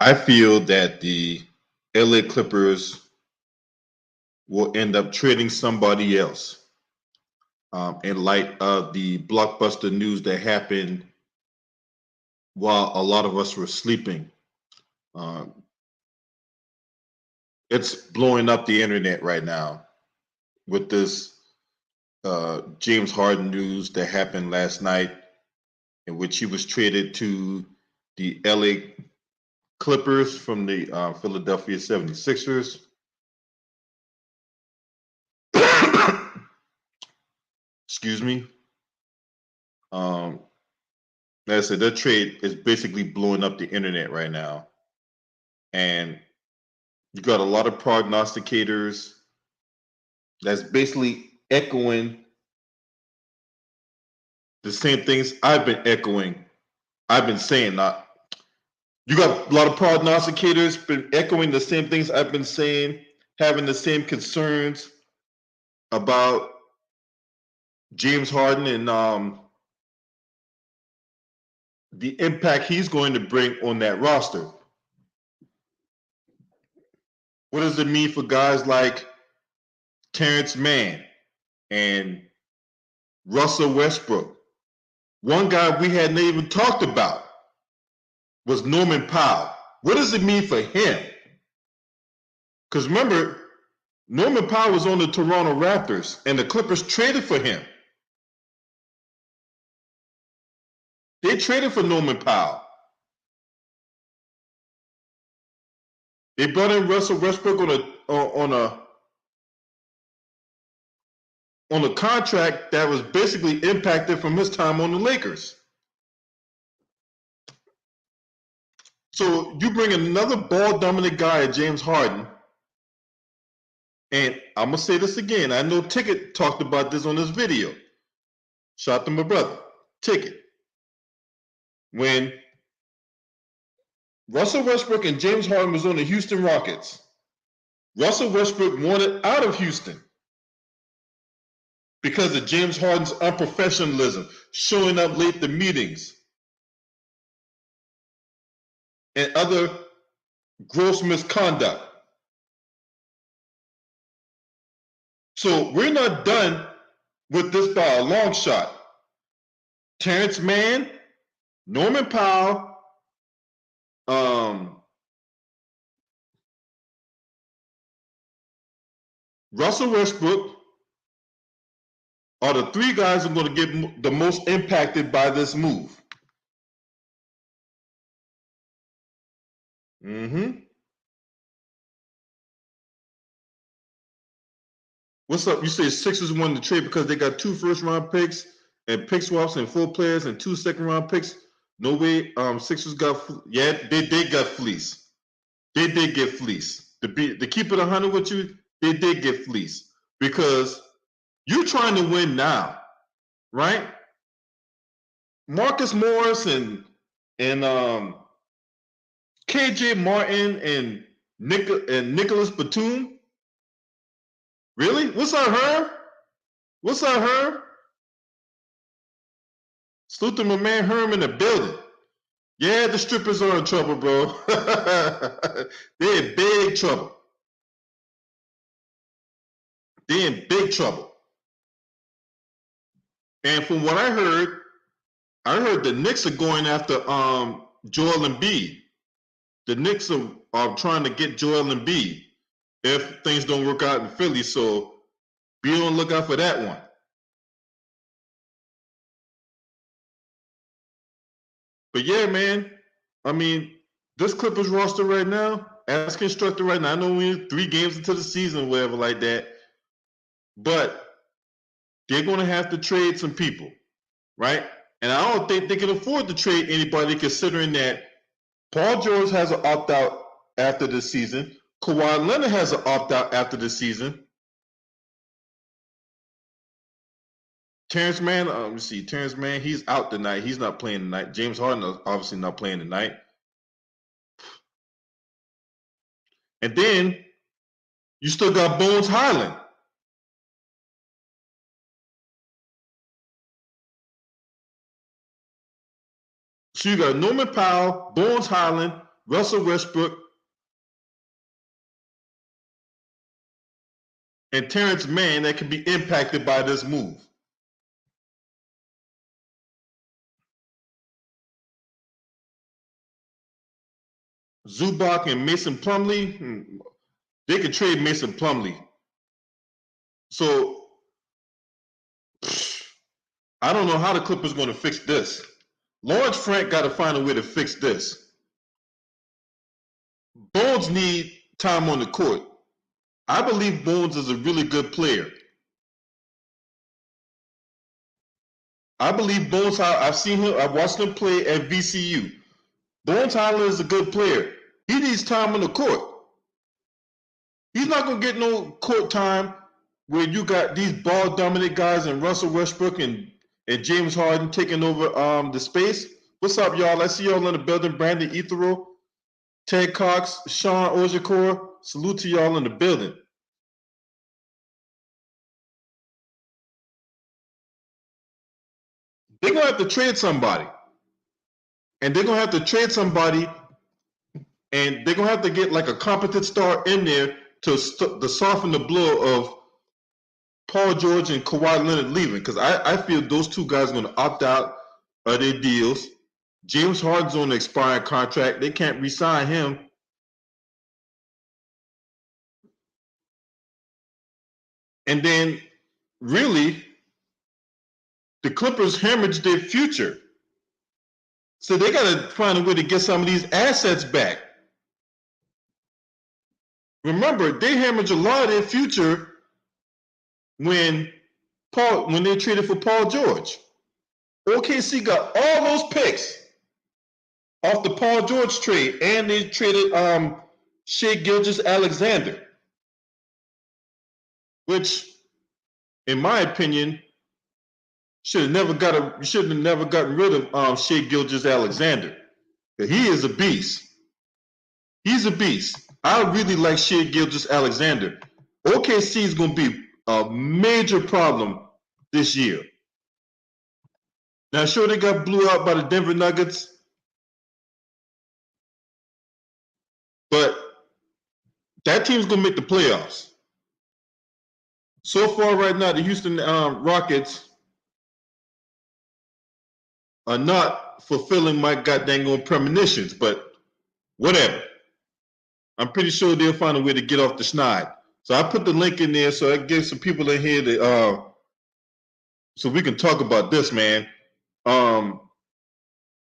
I feel that the LA Clippers will end up trading somebody else in light of the blockbuster news that happened while a lot of us were sleeping. Um, it's blowing up the internet right now with this James Harden news that happened last night, in which he was traded to the LA Clippers from the Philadelphia 76ers. Excuse me. Um, like I said, that trade is basically blowing up the internet right now. And you got a lot of prognosticators that's basically echoing the same things I've been echoing. I've been saying, not you got a lot of prognosticators been echoing the same things I've been saying, having the same concerns about James Harden and the impact he's going to bring on that roster. What does it mean for guys like Terrence Mann and Russell Westbrook? One guy we hadn't even talked about was Norman Powell. What does it mean for him? Because remember, Norman Powell was on the Toronto Raptors, and the Clippers traded for him. They traded for Norman Powell. They brought in Russell Westbrook on a contract that was basically impacted from his time on the Lakers. So you bring in another ball dominant guy, James Harden, and I'm gonna say this again. I know Ticket talked about this on this video. Shout out to my brother, Ticket. When Russell Westbrook and James Harden was on the Houston Rockets, Russell Westbrook wanted out of Houston because of James Harden's unprofessionalism, showing up late to meetings, and other gross misconduct. So we're not done with this by a long shot. Terrence Mann, Norman Powell, Russell Westbrook are the three guys who are going to get the most impacted by this move. What's up? You say Sixers won the trade because they got 2 first-round picks and pick swaps and 4 players and 2 second-round picks. No way. Sixers got they got fleeced. They did get fleeced. To keep it 100 with you, they did get fleeced because you're trying to win now, right? Marcus Morris and KJ Martin and Nicholas Batum. Really? What's up, Herb? What's up, Herb? Salute to my man Herm in the building. Yeah, the strippers are in trouble, bro. They're in big trouble. They're in big trouble. And from what I heard the Knicks are going after Joel Embiid. The Knicks are trying to get Joel Embiid if things don't work out in Philly. So be on the lookout for that one. But yeah, man, I mean, this Clippers roster right now, as constructed right now, I know we're 3 games into the season, whatever like that, but they're going to have to trade some people, right? And I don't think they can afford to trade anybody considering that Paul George has an opt-out after this season. Kawhi Leonard has an opt-out after this season. Terrence Mann, let's see, Terrence Mann, he's out tonight. He's not playing tonight. James Harden is obviously not playing tonight. And then you still got Bones Highland. So you got Norman Powell, Bones Highland, Russell Westbrook, and Terrence Mann that can be impacted by this move. Zubac and Mason Plumlee, they could trade Mason Plumlee. So I don't know how the Clippers going to fix this. Lawrence Frank got to find a way to fix this. Bones need time on the court. I believe Bones is a really good player. I believe Bones, I've seen him, I've watched him play at VCU. Bones Hyland is a good player. He needs time on the court. He's not going to get no court time where you got these ball dominant guys and Russell Westbrook and James Harden taking over the space. What's up, y'all? I see y'all in the building. Brandon Ethero, Ted Cox, Sean Ojikor. Salute to y'all in the building. They're going to have to trade somebody. And they're going to have to trade somebody, and they're going to have to get like a competent star in there to soften the blow of Paul George and Kawhi Leonard leaving, because I feel those two guys are going to opt out of their deals. James Harden's on an expiring contract. They can't re-sign him. And then, really, the Clippers hemorrhaged their future. So they got to find a way to get some of these assets back. Remember, they hemorrhaged a lot of their future when they traded for Paul George. OKC got all those picks off the Paul George trade, and they traded Shai Gilgeous-Alexander, which, in my opinion, should have never gotten rid of Shai Gilgeous-Alexander. He is a beast. He's a beast. I really like Shai Gilgeous-Alexander. OKC is going to be a major problem this year. Now, sure, they got blew out by the Denver Nuggets, but that team's going to make the playoffs. So far, right now, the Houston Rockets are not fulfilling my goddamn premonitions, but whatever. I'm pretty sure they'll find a way to get off the schneid. So I put the link in there so I get some people in here to, so we can talk about this, man.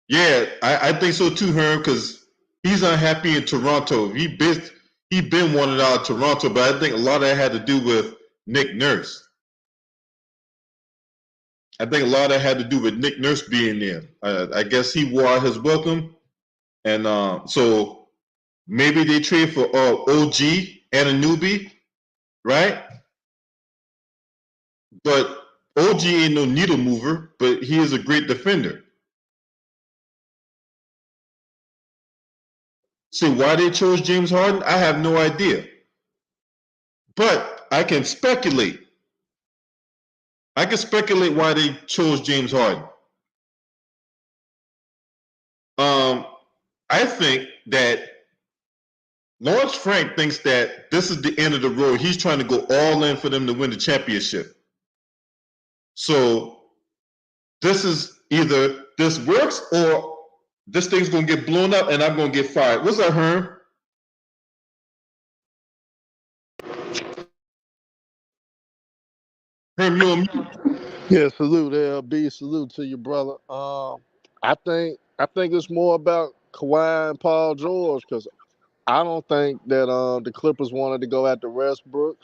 Yeah, I think so too, Herm, because he's unhappy in Toronto. He been wanted out of Toronto, but I think a lot of that had to do with Nick Nurse. I think a lot of that had to do with Nick Nurse being there. I guess he wore his welcome, and so maybe they trade for OG Anunoby, right? But OG ain't no needle mover, but he is a great defender. See, why they chose James Harden, I have no idea. But I can speculate. I can speculate why they chose James Harden. I think that Lawrence Frank thinks that this is the end of the road. He's trying to go all in for them to win the championship. So this is either this works or this thing's going to get blown up and I'm going to get fired. What's that, Herm? Herm, you on mute? Yeah, salute, LB. Salute to you, brother. I think it's more about Kawhi and Paul George, because I don't think that the Clippers wanted to go after Westbrook,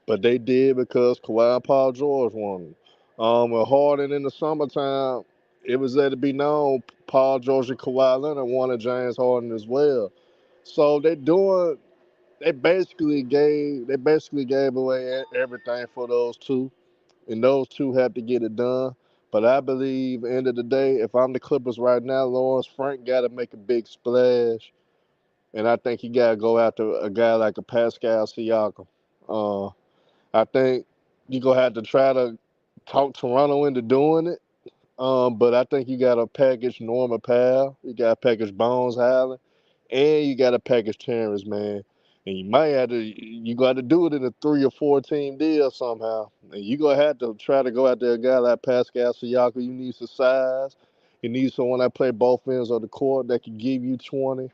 but they did because Kawhi and Paul George wanted. With Harden in the summertime, it was let it be known Paul George and Kawhi Leonard wanted James Harden as well. So they basically gave away everything for those two, and those two have to get it done. But I believe, end of the day, if I'm the Clippers right now, Lawrence Frank got to make a big splash, and I think he got to go after a guy like a Pascal Siakam. I think you're going to have to try to talk Toronto into doing it, but I think you got to package Norman Powell. You got to package Bones Hyland, and you got to package Terrence, man. And you got to do it in a 3 or 4 team deal somehow. And you gonna have to try to go out there, a guy like Pascal Siakam. You need some size. You need someone that play both ends of the court that can give you 20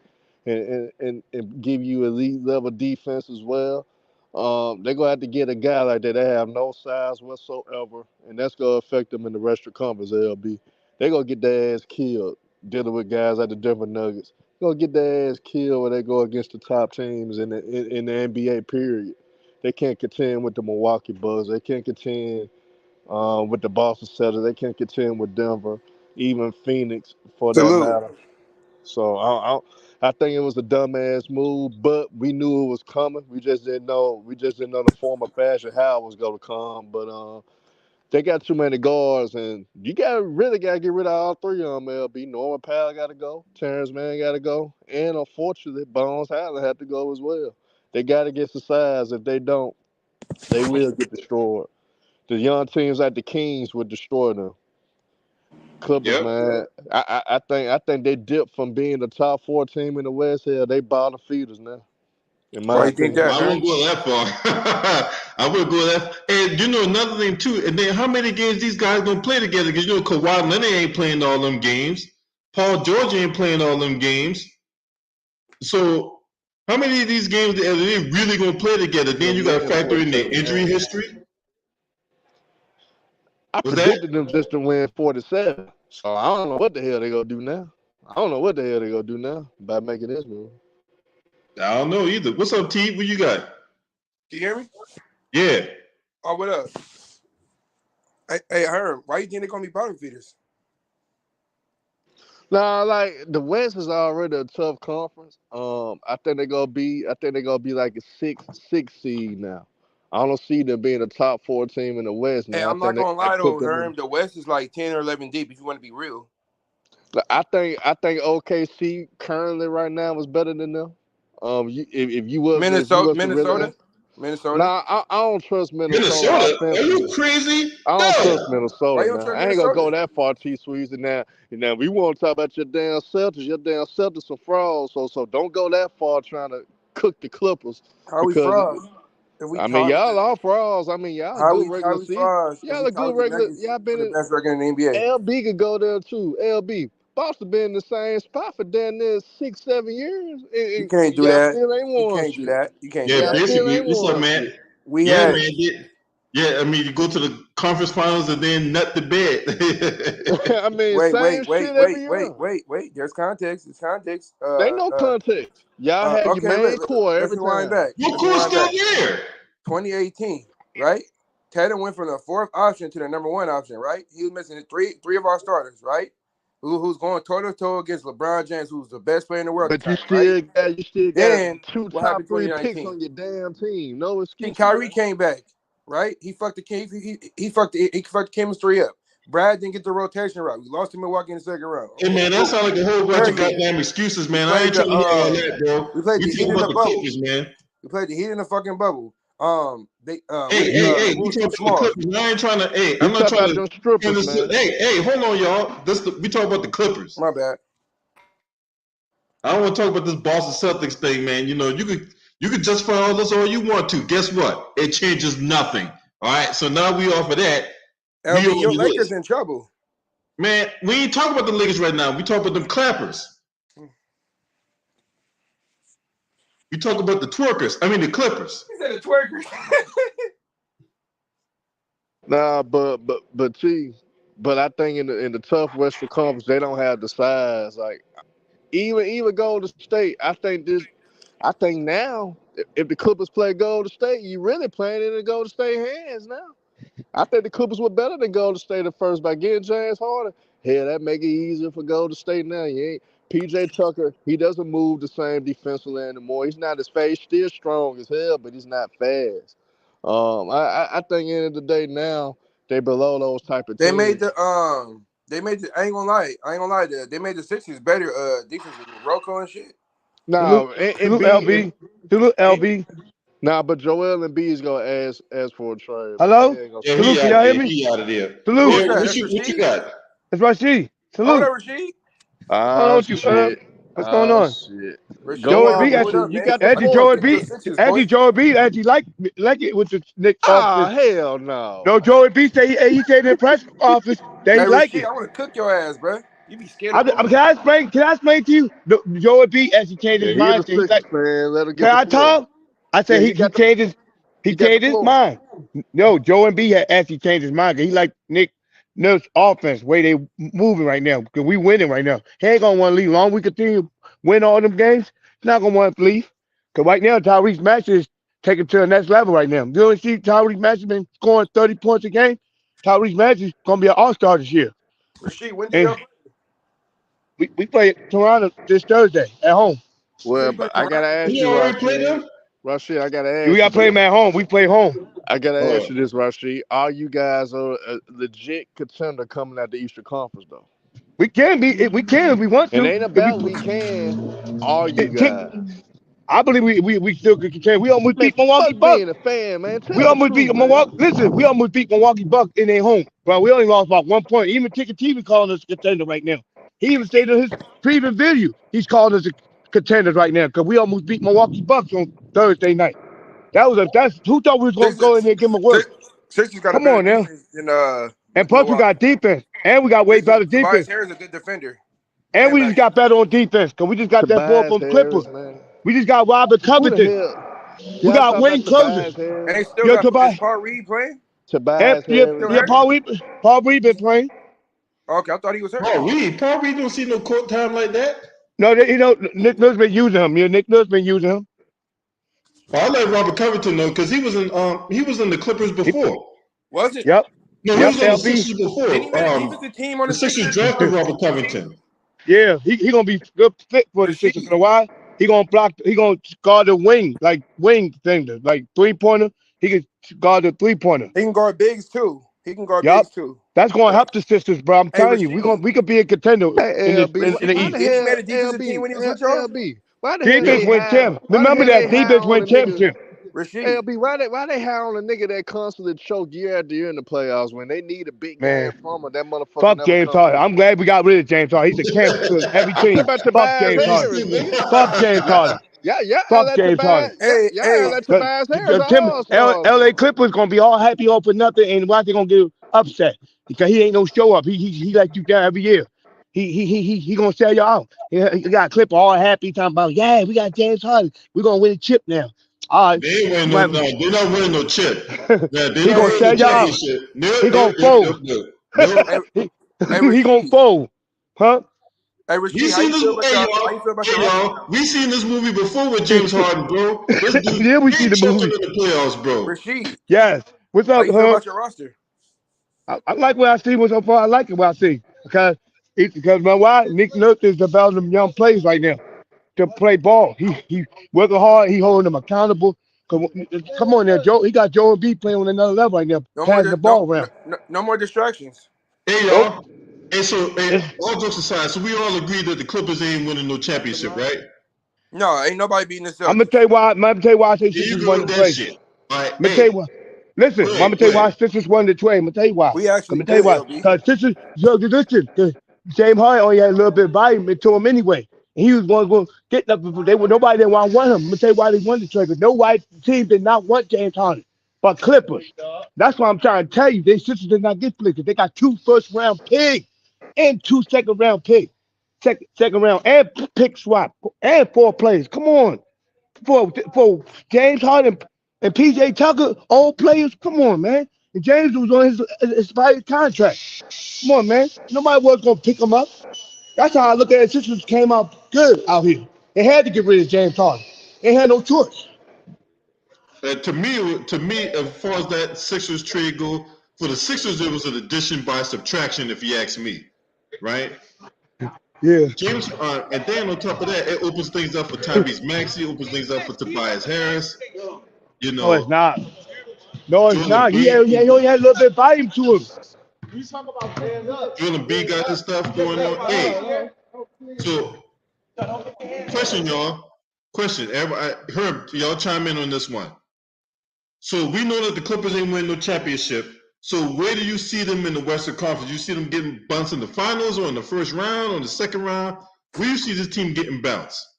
and give you elite level defense as well. They're gonna have to get a guy like that. They have no size whatsoever, and that's gonna affect them in the rest of the conference. LB, they're gonna get their ass killed dealing with guys like the Denver Nuggets. They're gonna get their ass killed when they go against the top teams in the NBA. Period. They can't contend with the Milwaukee Bucks. They can't contend with the Boston Celtics. They can't contend with Denver, even Phoenix for that Salute. matter. So I think it was a dumbass move, but we knew it was coming. We just didn't know. We just didn't know the form or fashion how it was gonna come. But they got too many guards, and you really gotta get rid of all 3 of them. LB Norman Powell got to go. Terrence Mann got to go, and unfortunately, Bones Highland had to go as well. They got to get the size. If they don't, they will get destroyed. The young teams like the Kings would destroy them. Clippers, Yep. man. I think they dipped from being the top 4 team in the West. Hell, they bottom feeders now. In Why my you think opinion. that? I won't go that far. I wouldn't go that. And you know another thing too. And then how many games these guys gonna play together? Because you know Kawhi Leonard ain't playing all them games. Paul George ain't playing all them games. So how many of these games are they really gonna play together? Then you got to factor in their injury history. I Was predicted that? them just to win 47. So I don't know what the hell they gonna do now. I don't know what the hell they gonna do now by making this move. I don't know either. What's up, T? What you got? You hear me? Yeah. Oh, what up? Hey, Herm, why you think they're gonna be bottom feeders? Nah, like the West is already a tough conference. I think they're gonna be like a six seed now. I don't see them being a top 4 team in the West Hey, now. I'm not gonna I lie put though, them in. Herm. The West is like 10 or 11 deep. If you want to be real, I think OKC currently right now is better than them. If you was to really, Minnesota. nah, I don't trust Minnesota Minnesota? Are offensively. you crazy? I don't trust No. Why Minnesota you don't now. trust I ain't gonna go Minnesota? that far, T Sweezy. Now we want to talk about your damn Celtics. Your damn Celtics are frauds. So don't go that far trying to cook the Clippers How we because frauds? If we I mean talk, y'all are frauds. I mean y'all how good we regular season. frauds? If Y'all we a good talk the regular. Nuggets Y'all for the been best record in the in. NBA. LB could go there too. LB. Boston been in the same spot for damn near 6-7 years. You can't do Y'all that. still ain't You won can't do shit. that. You can't do Yeah, Y'all that. still basically. ain't What's up, won man? shit. We Yeah, had man. Yeah, I mean, you go to the conference finals and then nut the bed. I mean, same shit every year. wait. There's context. There's context. Ain't no context. Y'all had your Okay, main core let's every rewind time. back. What course still there? 2018, right? Tatum went from the 4th option to the number 1 option, right? He was missing three of our starters, right? Who's going toe to toe against LeBron James, who's the best player in the world at But the time, right? you still got Then 2 what top happened 3 picks 2019? on your damn team. No Then excuses, Kyrie man. came back, right? He fucked the chemistry up. Brad didn't get the rotation right. We lost to Milwaukee in the 2nd round. Hey, man, that sounds like a whole bunch of goddamn excuses, man. I ain't trying to hear all that, bro. We played We the Heat talking in the about the bubble. Clippers, man. We played the Heat in the fucking bubble. Hey, we we was talking too about the small. Clippers. I ain't trying to. Hey, We I'm not talk trying about to them strippers, turn this. man. Hey, hold on, y'all. We talk about the Clippers. My bad. I don't want to talk about this Boston Celtics thing, man. You know, you could justify all this all you want to. Guess what? It changes nothing. All right. So now we off of that. LB, your Lakers in trouble. Man, we ain't talking about the Lakers right now. We talk about them clappers. We talk about the twerkers. I mean the Clippers. He said the twerkers. Nah, but I think in the tough Western Conference they don't have the size. Like even Golden State, I think now if the Clippers play Golden State, you really playing in the Golden State hands now. I think the Clippers were better than Golden State at first by getting James Harden. Hell, that make it easier for Golden State now. You ain't PJ Tucker. He doesn't move the same defensively anymore. He's not as fast. He's still strong as hell, but he's not fast. I think end of the day now they below those type of teams. I ain't gonna lie. They made the Sixers better defensively with Rocco and shit. No, LB. LB. Nah, but Joel Embiid is gonna ask for a trade. Hello? Yeah, Salute, can y'all hear me? He out of there. Salute. Yeah, what you got? That's Rashid. Hold Salute. up, Rasheed. Hold on, Shit. What's going on? Shit. Rashid, Go Joey on, B pull it actually, up, you man. got the actually floor. Joey Pick your B, stitches, actually boy. Joey B actually like it with the Nick office. Hell no. No, Joey B say he said in the press office they Hey, like Rashid, it. I want to cook your ass, bro. You be scared of Can I explain? Can I explain to you? Joey B actually changed Yeah, his he the mind. He Sixers like, fan. Let him can get I the floor. talk? I said Yeah, he got changed his he got the floor. mind. No, Joey B had actually changed his mind. He like Nick Nurse offense way they moving right now because we winning right now. He ain't gonna want to leave. Long we continue win all them games, he's not gonna want to leave. Cause right now Tyrese Maxey is taking to the next level right now. You don't see Tyrese Maxey been scoring 30 points a game. Tyrese Maxey gonna be an all-star this year. Rashid, when do And y'all play? we play Toronto this Thursday at home. Well, You play but I gotta Toronto? ask He you, already played Rashid. them? Rashid, I gotta ask We you got to play this. them at home. We play home. I gotta Oh. ask you this, Rashid. Are you guys a legit contender coming out the Eastern Conference though? We can be. We can if we want to. It ain't If about we can. Are you guys? I believe we still could contend. We almost Man, beat Milwaukee fuck Bucks. being a fan, man. Tell We the almost beat truth, man. Milwaukee. Listen, we almost beat Milwaukee Bucks in their home, but we only lost about 1 point. Even Ticket TV calling us a contender right now. He even stated in his previous video he's calling us a contender right now because we almost beat Milwaukee Bucks on Thursday night. That's who thought we was gonna go in there and give them a work. Sixers got a Come better on now. defense than And plus we got defense, and we got way better Tobias defense, Harris is a good defender. and we just got better on defense because we just got that ball Tobias from Harris, Clippers. man. We just got Robert Who the Covington. hell? We got Wayne Tobias Closers. Harris. And they still Yo, got Tobias. is Paul Reed playing? Tobias Harris. Yeah, Paul Reed been playing. Okay, I thought he was hurt. Paul Reed don't see no court time like that. No, Nick Nurse been using him. Yeah, Nick Nurse been using him. Oh, I like Robert Covington though, because he was in the Clippers before. Was it? Yep. No, he was on the Sixers before. Didn't he make a defensive team on The the Sixers drafted Robert Covington. Yeah, he gonna be good fit for the Sixers. You know why? He gonna block. He gonna guard the wing thing, like 3-pointer. He can guard the 3-pointer. He can guard bigs too. Yup. That's gonna help the Sixers, bro. I'm telling you, we could be a contender Hey, in LB, the why East. the He hell, made a defensive team when he was with y'all? LB, why the hell Defense they win high- champ. why the Remember hell that they high defense on win the nigga- championship. Rashid. LB, why they high on the nigga that constantly choke year after year in the playoffs when they need a big Man. game from him? That motherfucker Fuck never James comes. Harden. I'm glad we got rid of James Harden. He's a camp to every I'm talking team. about Fuck Tobias James Harris, Harden. nigga. Fuck James Harden. Yeah, Fuck let James Tobias, Harden. let Tobias Harris LA Clippers gonna be all happy all for nothing, and why they gonna get upset because he ain't no show up. He like you down every year. He gonna sell you out. He got Clipper all happy talking about we got James Harden. We're gonna win a chip now. All right. They ain't winning they're not winning no chip. Yeah, He gonna sell you out. He gonna fold. He gonna fold, huh? Hey, Rashid, how you feel about y'all. We seen this movie before with James Harden, bro. This dude, Yeah, we see the movie in the playoffs, bro. Rashid, yes. What's how up, you feel huh? about your roster? I like what I see so far. I like what I see because why? Nick Nurse is developing young players right now to play ball. He working hard. He holding them accountable. Come on now, Joe. He got Joel B playing on another level right now, passing the ball around. No more distractions. Hey, y'all. And so, all jokes aside, so we all agree that the Clippers ain't winning no championship, right? No, ain't nobody beating this. I'm gonna tell you why. I say Sixers won the trade. Shit. All right, I'm gonna tell you why. Listen, I'm gonna tell you why Sixers won the trade. I'm gonna tell you why. We actually I'm gonna tell you why. Because Sixers, listen, James Harden only had a little bit of volume to him anyway. And he was going to get up. Nobody didn't want him. I'm gonna tell you why they won the trade. Because no white team did not want James Harden, but Clippers. That's why I'm trying to tell you. They Sixers did not get players. They got 2 first-round picks and 2 second-round picks. Second round and pick swap and 4 players. Come on, for James Harden and PJ Tucker, old players. Come on, man. And James was on his expired contract. Come on, man. Nobody was gonna pick him up. That's how I look at it. Sixers came out good out here. They had to get rid of James Harden. They had no choice. To me, as far as that Sixers trade go, for the Sixers, it was an addition by subtraction, if you ask me, right? Yeah. James, and then on top of that, it opens things up for Tyrese Maxey, opens things up for Tobias Harris. You know, No, it's not. No, it's Jordan not. He B. only had a little bit of volume to him. Jordan B got this stuff going on. Hey, so question, y'all. Question. Everybody, Herb, y'all chime in on this one. So we know that the Clippers ain't winning no championship. So where do you see them in the Western Conference? You see them getting bounced in the finals or in the first round or in the second round? Where you see this team getting bounced?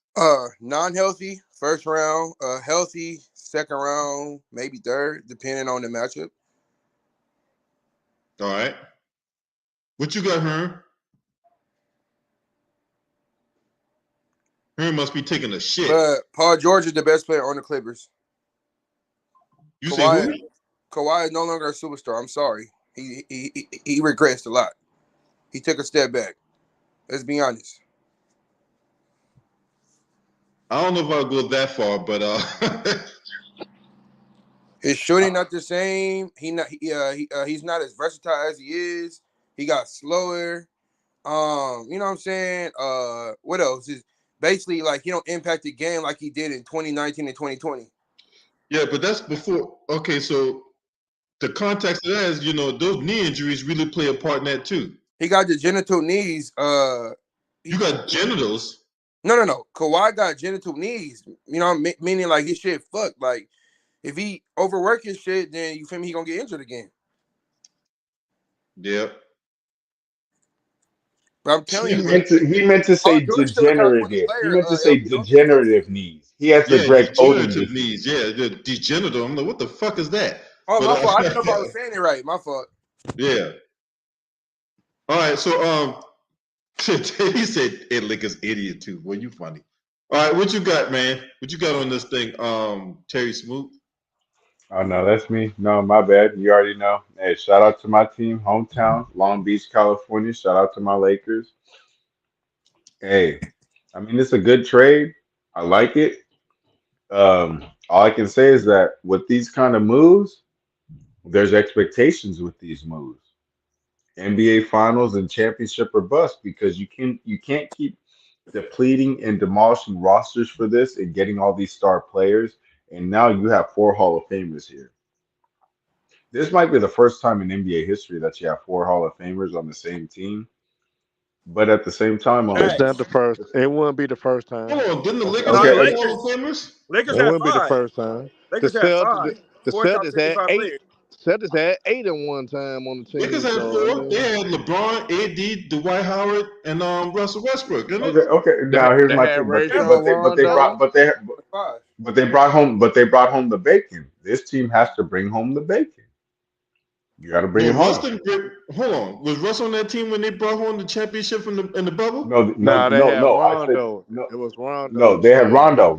Non-healthy first round, healthy second round, maybe third, depending on the matchup. All right. What you got, Herm? Herm must be taking a shit. But Paul George is the best player on the Clippers. You say who? Kawhi is no longer a superstar. I'm sorry. He regressed a lot. He took a step back. Let's be honest. I don't know if I'll go that far, but his shooting not the same. He's not as versatile as he is. He got slower. You know what I'm saying? What else? Is basically like he don't impact the game like he did in 2019 and 2020. Yeah, but that's before. Okay, so the context of that is, those knee injuries really play a part in that too. He got the genital knees. You got genitals? No. Kawhi got genital knees. You know, meaning like his shit fucked. Like if he overwork his shit, then you feel me? He gonna get injured again. Yeah. But I'm telling you, he meant to say degenerative. He meant to say degenerative knees. He has the Greg Oden degenerative knees. Yeah, the degenerative. I'm like, what the fuck is that? Oh, my fault. I didn't know if I was saying it right. My fault. Yeah. All right. So he said Ed Lincoln's idiot too. Well, you funny. All right, what you got, man? What you got on this thing? Terry Smoot. Oh no, that's me. No, my bad. You already know. Hey, shout out to my team, hometown, Long Beach, California. Shout out to my Lakers. Hey, I mean it's a good trade. I like it. All I can say is that with these kind of moves, there's expectations with these moves. NBA Finals and championship or bust because you can't keep depleting and demolishing rosters for this and getting all these star players. And now you have 4 Hall of Famers here. This might be the first time in NBA history that you have 4 Hall of Famers on the same team. But at the same time, It's not the first. It wouldn't be the first time. Hold on, didn't the Lakers Okay, have okay. Hall of Famers? Lakers It had wouldn't be the 5. first time. Lakers had 5. The 4 top Celtics 55 had 8. players. Celtics had 8 at one time on the team. Lakers had So, 4. They had LeBron, AD, Dwight Howard, and Russell Westbrook. Didn't Okay, okay. Now here's they my had thing. Ray But Sean, they brought Rondo. they brought home the bacon. This team has to bring home the bacon. You got to bring it home. Hold on. Was Russ on that team when they brought home the championship in the bubble? No, They had I said Rondo. no. It was Rondo. No, they had Rondo.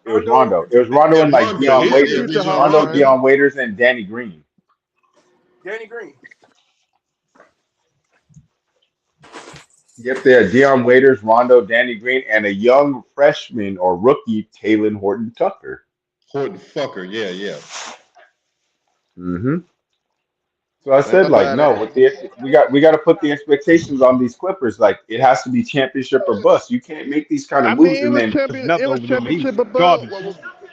It was Rondo. It was Rondo and like Rondo, Deion yeah, Waiters. future Hall Rondo, of Fame. Deion Waiters, and Danny Green. Danny Green. Yep, they had Deion Waiters, Rondo, Danny Green, and a young freshman or rookie, Talen Horton Tucker. Horton Fucker, yeah. Mm-hmm. So I said, like, no, we got to put the expectations on these Clippers. Like, it has to be championship or bust. You can't make these kind of moves it and was then championship, but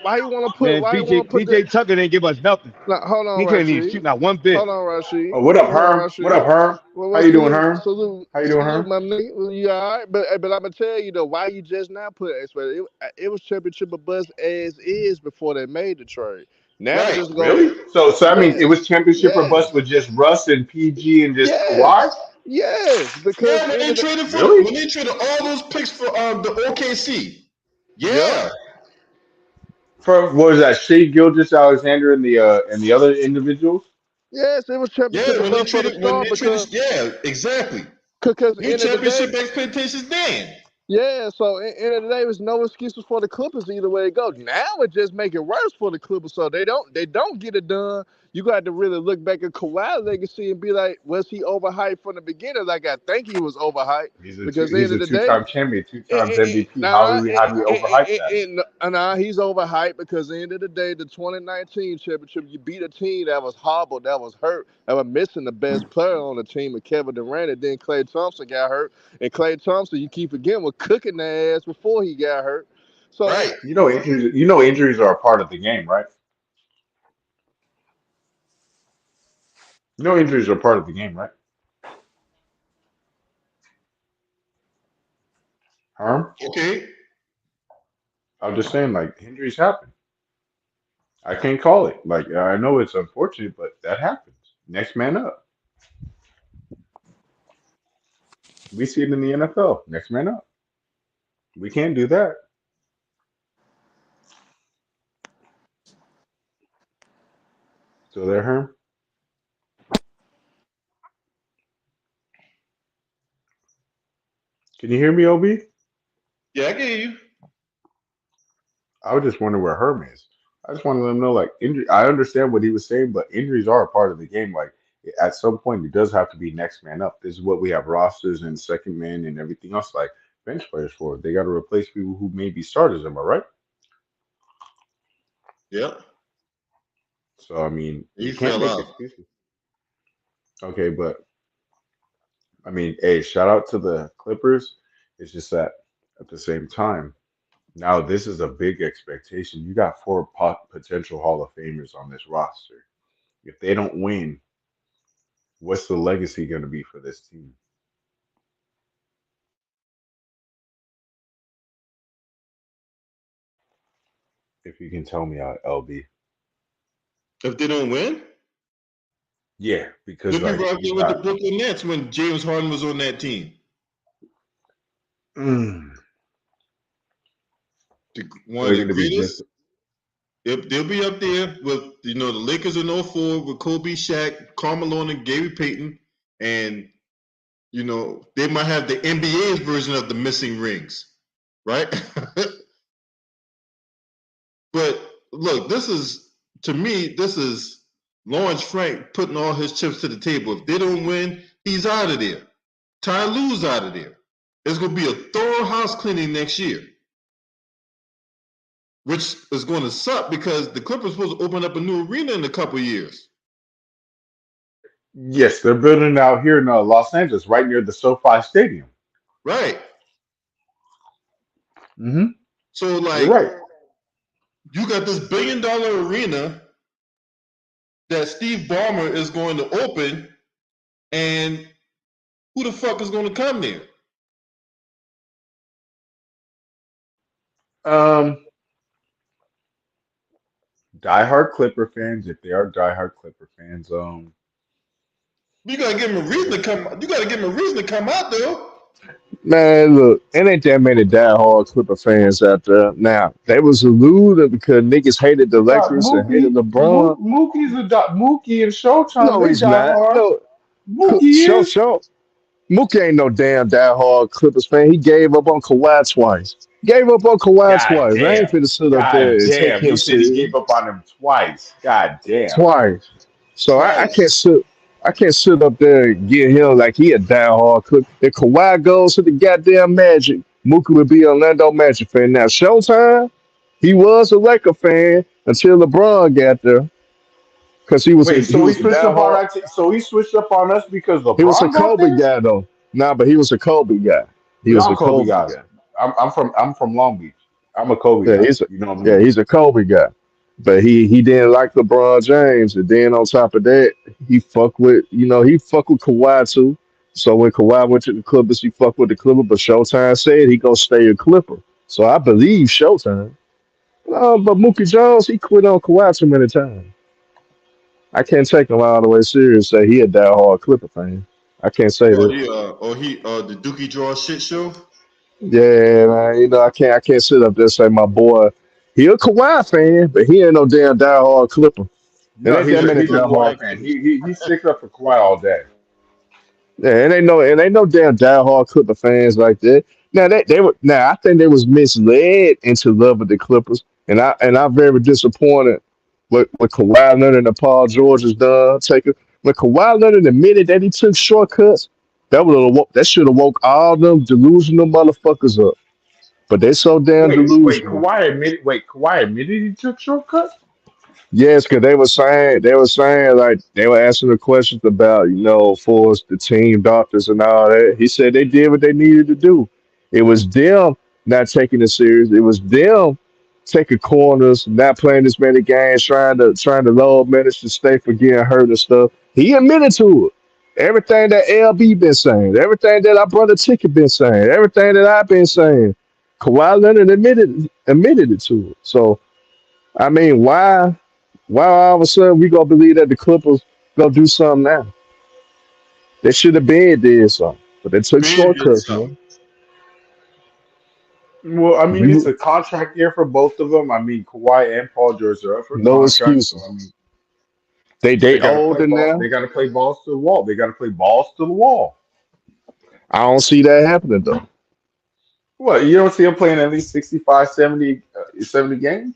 why you want to put? Man, PJ Tucker didn't give us nothing. Hold on, He couldn't even shoot not one bit. Hold on, Rashid. Oh, what up, Herm? What up, Herm? How you doing, Herm? How you doing, Herm? My nigga, you all right? But I'm gonna tell you though, why you just now put it was championship or bust as is before they made the trade. Now Right. just Really? So I mean, it was championship or bust with just Russ and PG and just Kawhi. Yes, because when they traded when they traded all those picks for the OKC. Yeah. For what was that? Shea Gilgis Alexander and the other individuals. Yes, it was championship. Yeah, when they traded, yeah, exactly. Because new championship expectations then. Yeah, so end of the day, there's no excuses for the Clippers either way it goes. Now it just make it worse for the Clippers, so they don't get it done. You got to really look back at Kawhi's legacy and be like, was he overhyped from the beginning? Like I think he was overhyped. He's a two-time champion, 2 times MVP. How do you overhype that? He's overhyped because at the end of the day, the 2019 championship, you beat a team that was hobbled, that was hurt, that was missing the best player on the team, and Kevin Durant, and then Klay Thompson got hurt. And Klay Thompson, you keep forgetting, was cooking their ass before he got hurt. So right. Injuries are a part of the game, right? Injuries are part of the game, right? Herm? Okay. I'm just saying, like, injuries happen. I can't call it. Like, I know it's unfortunate, but that happens. Next man up. We see it in the NFL. Next man up. We can't do that. So there, Herm. Can you hear me, Ob? Yeah, I get you. I was just wondering where Herm is. I just wanted to let him know, like, injury. I understand what he was saying, but injuries are a part of the game. Like, at some point, it does have to be next man up. This is what we have rosters and second man and everything else, like bench players for. They got to replace people who may be starters. Am I right? Yeah, So, I mean, he we can't fell make out. excuses. Okay, but I mean, hey, shout out to the Clippers. It's just that at the same time, now this is a big expectation. You got four potential Hall of Famers on this roster. If they don't win, what's the legacy going to be for this team? If you can tell me, LB. If they don't win, Yeah, because they'll be like right you there with the got, Brooklyn Nets when James Harden was on that team. mm, so One of they're the going to be greatest. just They'll be up there with the Lakers in '04 with Kobe, Shaq, Karl Malone, and Gary Payton, and they might have the NBA's version of the missing rings, right? But look, to me, this is Lawrence Frank putting all his chips to the table. If they don't win, he's out of there. Ty Lue's out of there. It's going to be a thorough house cleaning next year, which is going to suck because the Clippers are supposed to open up a new arena in a couple years. yes, they're building it out here in Los Angeles, right near the SoFi Stadium. Right. Mm-hmm. So, You're like, right. you got this $1 billion arena that Steve Ballmer is going to open, and who the fuck is going to come there? Um, diehard Clipper fans, if they are diehard Clipper fans, You gotta give him a reason to come. You gotta give him a reason to come out, though. Man, look, it ain't that many diehard Clipper fans out there. Now, they was alluded because niggas hated the dog, Lakers and hated LeBron. Mookie's a Mookie and Showtime. No, They he's die not. hard. No, Mookie is. show. Mookie ain't no damn diehard Clippers fan. He gave up on Kawhi twice. Gave up on Kawhi God twice. I ain't damn. finna sit up God there and take damn. him You said he serious. gave up on him twice. God damn. Twice. So I can't Twice. sit. I can't sit up there and get him like he a diehard Clip. If Kawhi goes to the goddamn Magic, Mookie would be an Orlando Magic fan. Now Showtime, he was a Laker fan until LeBron got there because Wait, he so he was a switched up on diehard. our so he switched up on us because He was a LeBron got Kobe there? guy though. Nah, but he was a Kobe guy. He We was all a Kobe Kobe guys. guy. I'm from Long Beach. I'm a Kobe Yeah, guy. You know what I yeah, mean? he's a Kobe guy. But he didn't like LeBron James, and then on top of that, he fuck with Kawhi too. So when Kawhi went to the Clippers, he fucked with the Clipper. But Showtime said he gonna stay a Clipper. So I believe Showtime. But Mookie Jones, he quit on Kawhi too many times. I can't take him all the way serious. Say he a diehard Clipper fan. I can't say Or that. the Dookie Draw shit show. Yeah, man. I can't sit up there and say my boy. He a Kawhi fan, but he ain't no damn diehard Clipper. It No, ain't that Yeah, many he's a Clippers diehard. Kawhi fan. fan. Clippers. He sticks up for Kawhi all day. Yeah, it ain't no damn diehard Clipper fans like that. Now I think they was misled into love with the Clippers, and I'm very disappointed with Kawhi Leonard and Paul George has done. When Kawhi Leonard admitted that he took shortcuts, that should have woke all them delusional motherfuckers up. But they so damn delusional. Kawhi admitted he took shortcuts. Yes, because they were saying like they were asking the questions about for us, the team doctors and all that. He said they did what they needed to do. It was them not taking it serious. It was them taking corners, not playing as many games, trying to load minutes to stay from getting hurt and stuff. He admitted to it. Everything that LB been saying, everything that our brother Ticket been saying, everything that I've been saying, Kawhi Leonard admitted it to it. So I mean, why all of a sudden we gonna believe that the Clippers gonna do something now? They should have been did something, but they took Ben did shortcuts, something. man. Well, I mean, it's You a contract year for both of them. I mean, Kawhi and Paul George are up for no contract, so I excuses. mean, They they got to play older ball. now. They got to play balls to the wall. They got to play balls to the wall. I don't see that happening though. What, you don't see them playing at least 65, 70, 70 games?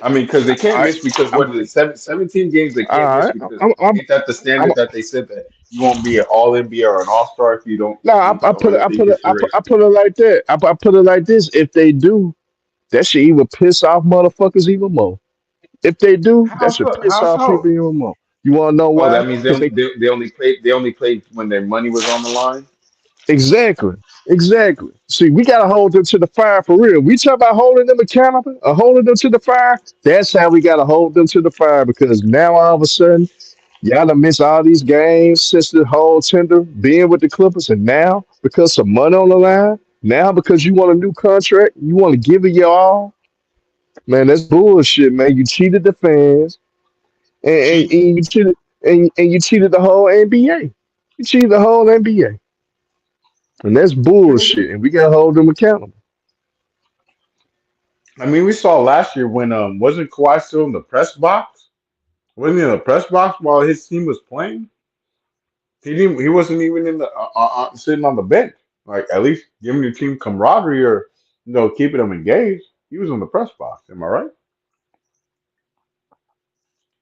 I mean, because they can't I miss because I'm what is it, 17 games they can't all miss right. because I'm ain't that the I'm standard that they said that you won't be an All NBA or an All Star if you don't no. meet I some put it. other I thing put it. I consideration? put it like that. I put it like this. If they do, that should even piss off motherfuckers even more. If they do, How that should so? piss How off people so? even more. You want to know Oh, why? that means Because they only played when their money was on the line. exactly, exactly. See, we gotta hold them to the fire for real. We talk about holding them accountable or holding them to the fire. That's how we gotta hold them to the fire because now all of a sudden y'all done miss all these games since the whole tender being with the Clippers, and now because some money on the line, now because you want a new contract, you want to give it your all. Man, that's bullshit, man. You cheated the fans, Cheat. and you cheated, and you cheated the whole NBA. You cheated the whole NBA, and that's bullshit. And we gotta hold them accountable. I mean, we saw last year when wasn't Kawhi still in the press box? Wasn't he in the press box while his team was playing? He didn't. He wasn't even in the sitting on the bench. Like at least giving your team camaraderie or keeping them engaged. He was in the press box. Am I right?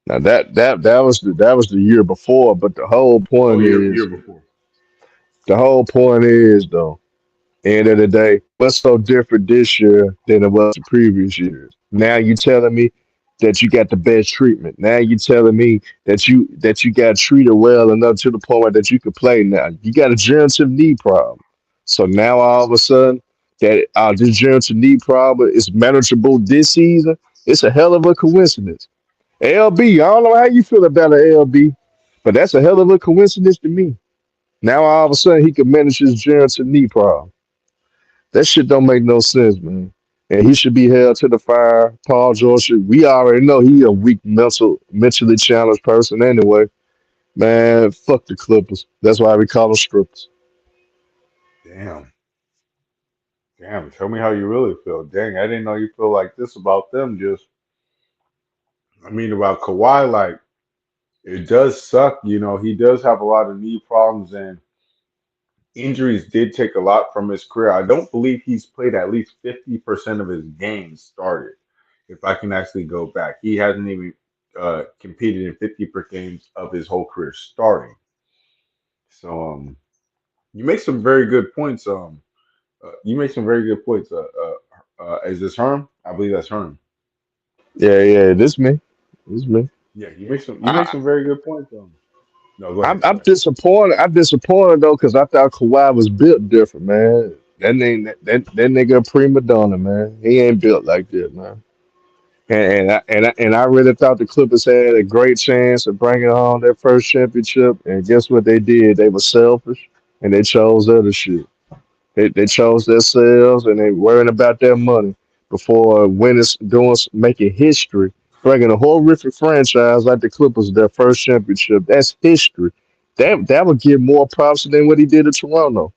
Now that was the year before, but Oh, year before. the whole point is though. End of the day, what's so different this year than it was the previous years? Now you telling me that you got the best treatment. Now you telling me that you got treated well enough to the point where that you could play now. You got a degenerative knee problem. So now all of a sudden that this degenerative knee problem is manageable this season. It's a hell of a coincidence. LB, I don't know how you feel about an LB, but that's a hell of a coincidence to me. Now all of a sudden he can manage his degenerative knee problem. That shit don't make no sense, man. And he should be held to the fire. Paul George, we already know he a weak mentally challenged person anyway. Man, fuck the Clippers. That's why we call them strippers. Damn, damn. Tell me how you really feel. Dang, I didn't know you feel like this about them. Just, I mean, about Kawhi. Like it does suck. He does have a lot of knee problems and injuries did take a lot from his career. I don't believe he's played at least 50% of his games started. If I can actually go back, he hasn't even competed in 50% games of his whole career starting. So you make some very good points. You make some very good points. Is this Herm? I believe that's Herm. Yeah, yeah, this me. This me. Yeah, you make I, some very good points. No, go ahead, go I'm ahead. disappointed. I'm disappointed though, because I thought Kawhi was built different, man. That nigga a prima donna, man. He ain't built like that, man. And I really thought the Clippers had a great chance of bringing home their first championship. And guess what they did? They were selfish and they chose other shit. They chose themselves and they worrying about their money before winning, making history, bringing a horrific franchise like the Clippers their first championship. That's history. That would get more props than what he did in Toronto.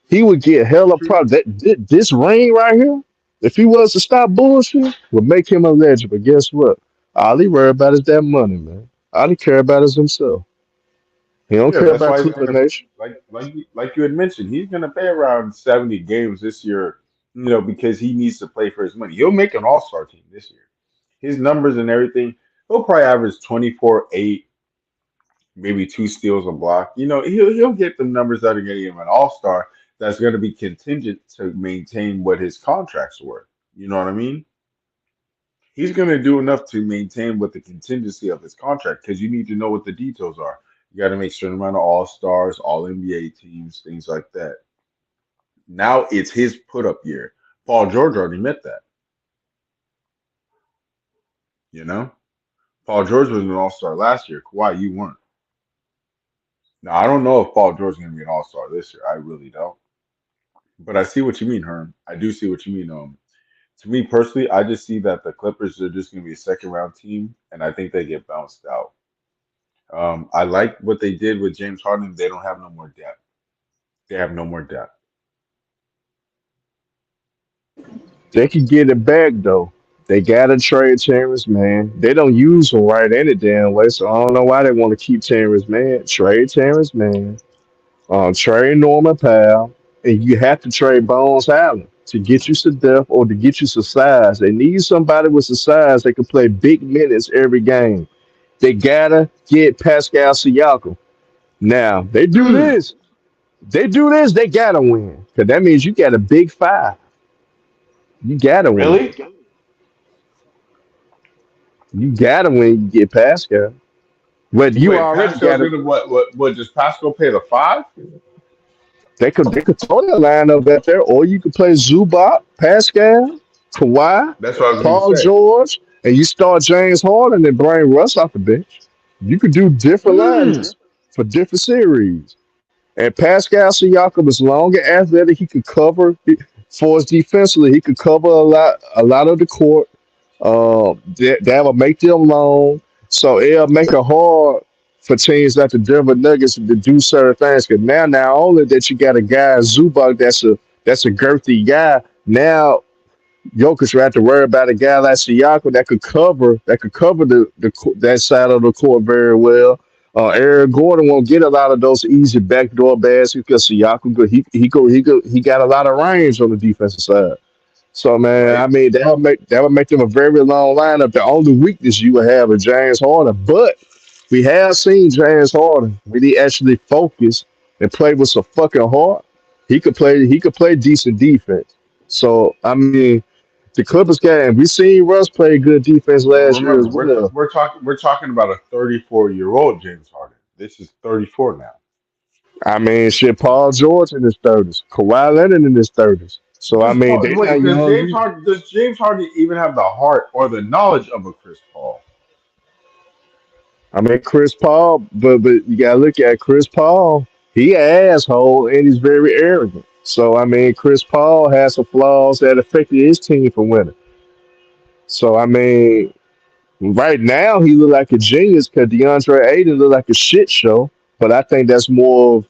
He would get hella True. props. This ring right here, if he was to stop bullshit, would make him a legend. But guess what? All he worry about is that money, man. All he care about is himself. He don't Yeah, care that's about why he's Clipper gonna Nation. like you had mentioned, he's gonna play around 70 games this year, because he needs to play for his money. He'll make an all-star team this year. His numbers and everything, he'll probably average 24, 8, maybe two steals a block. He'll get the numbers that are gonna give him an all-star that's gonna be contingent to maintain what his contract's worth. You know what I mean? He's going to do enough to maintain what the contingency of his contract because you need to know what the details are. You got to make certain amount of all stars, all NBA teams, things like that. Now it's his put up year. Paul George already met that. You know, Paul George was an all star last year. Kawhi, you weren't. Now I don't know if Paul George is going to be an all star this year. I really don't. But I see what you mean, Herm. I do see what you mean. To me personally, I just see that the Clippers are just going to be a second round team, and I think they get bounced out. I like what they did with James Harden. They don't have no more depth. They have no more depth. They can get it back though. They gotta trade Terrence Mann. They don't use him right any damn way, so I don't know why they want to keep Terrence Mann. Trade Terrence Mann. Trade Norman Powell, and you have to trade Bones Allen to get you some depth or to get you some size. They need somebody with some size that can play big minutes every game. They gotta get Pascal Siakam. Now they do Hmm. this. They do this. They gotta win because that means you got a big five. You gotta win. Really? You gotta win. You get Pascal. But you Wait, already Pascal's got it. gonna what does Pascal pay the 5? They could throw that line up back there, or you could play Zubac, Pascal, Kawhi, That's what I was gonna Paul say. George, and you start James Harden and bring Russ off the bench. You could do different Hmm. lines for different series. And Pascal Siakam is long and athletic. He could cover for us defensively. He could cover a lot of the court. That will make them long. So it'll make it hard for teams like the Denver Nuggets to do certain things. Because now, not only that you got a guy Zubac that's a girthy guy. Now Jokic will have to worry about a guy like Siakam that could cover that side of the court very well. Aaron Gordon won't get a lot of those easy backdoor baskets because Siakam he got a lot of range on the defensive side. So man, Right? I mean that would make them a very long lineup. The only weakness you would have is James Harden, but we have seen James Harden when he actually focused and played with some fucking heart. He could play decent defense. So I mean, the Clippers got and we seen Russ play good defense But last year as remember, well. we're talking about a 34-year-old James Harden. This is 34 now. I mean, shit, Paul George in his 30s, Kawhi Leonard in his 30s. So I mean, they not Wait, young either. Does James Harden even have the heart or the knowledge of a Chris Paul? I mean, Chris Paul, but you gotta look at Chris Paul. He an asshole and he's very arrogant. So I mean, Chris Paul has some flaws that affected his team from winning. So I mean, right now he look like a genius because DeAndre Ayton look like a shit show. But I think that's more